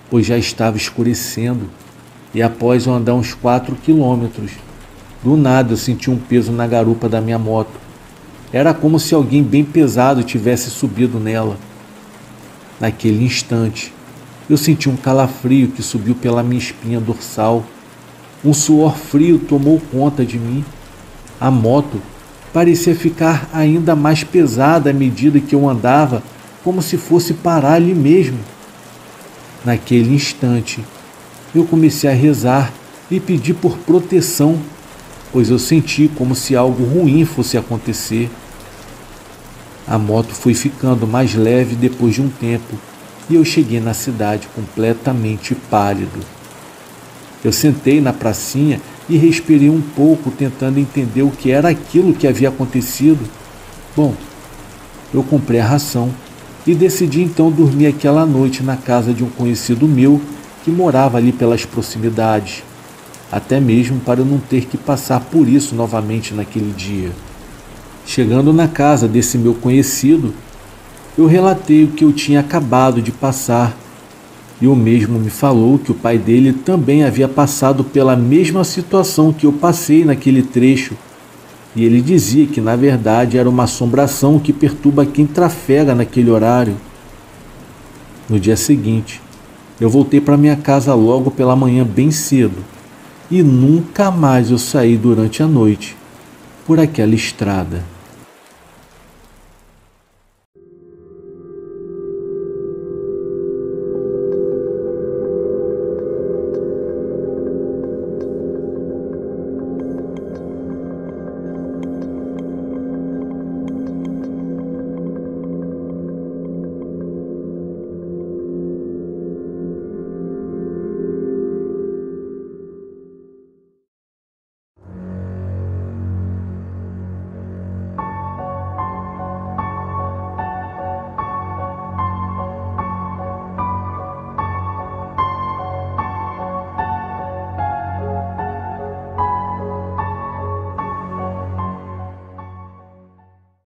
pois já estava escurecendo, e após eu andar uns 4 quilômetros, do nada eu senti um peso na garupa da minha moto. Era como se alguém bem pesado tivesse subido nela. Naquele instante, eu senti um calafrio que subiu pela minha espinha dorsal. Um suor frio tomou conta de mim. A moto parecia ficar ainda mais pesada à medida que eu andava, como se fosse parar ali mesmo. Naquele instante, eu comecei a rezar e pedir por proteção, pois eu senti como se algo ruim fosse acontecer. A moto foi ficando mais leve depois de um tempo, e eu cheguei na cidade completamente pálido. Eu sentei na pracinha e respirei um pouco, tentando entender o que era aquilo que havia acontecido. Bom, eu comprei a ração e decidi então dormir aquela noite na casa de um conhecido meu que morava ali pelas proximidades, até mesmo para eu não ter que passar por isso novamente naquele dia. Chegando na casa desse meu conhecido, eu relatei o que eu tinha acabado de passar e o mesmo me falou que o pai dele também havia passado pela mesma situação que eu passei naquele trecho, e ele dizia que na verdade era uma assombração que perturba quem trafega naquele horário. No dia seguinte, eu voltei para minha casa logo pela manhã bem cedo e nunca mais eu saí durante a noite por aquela estrada.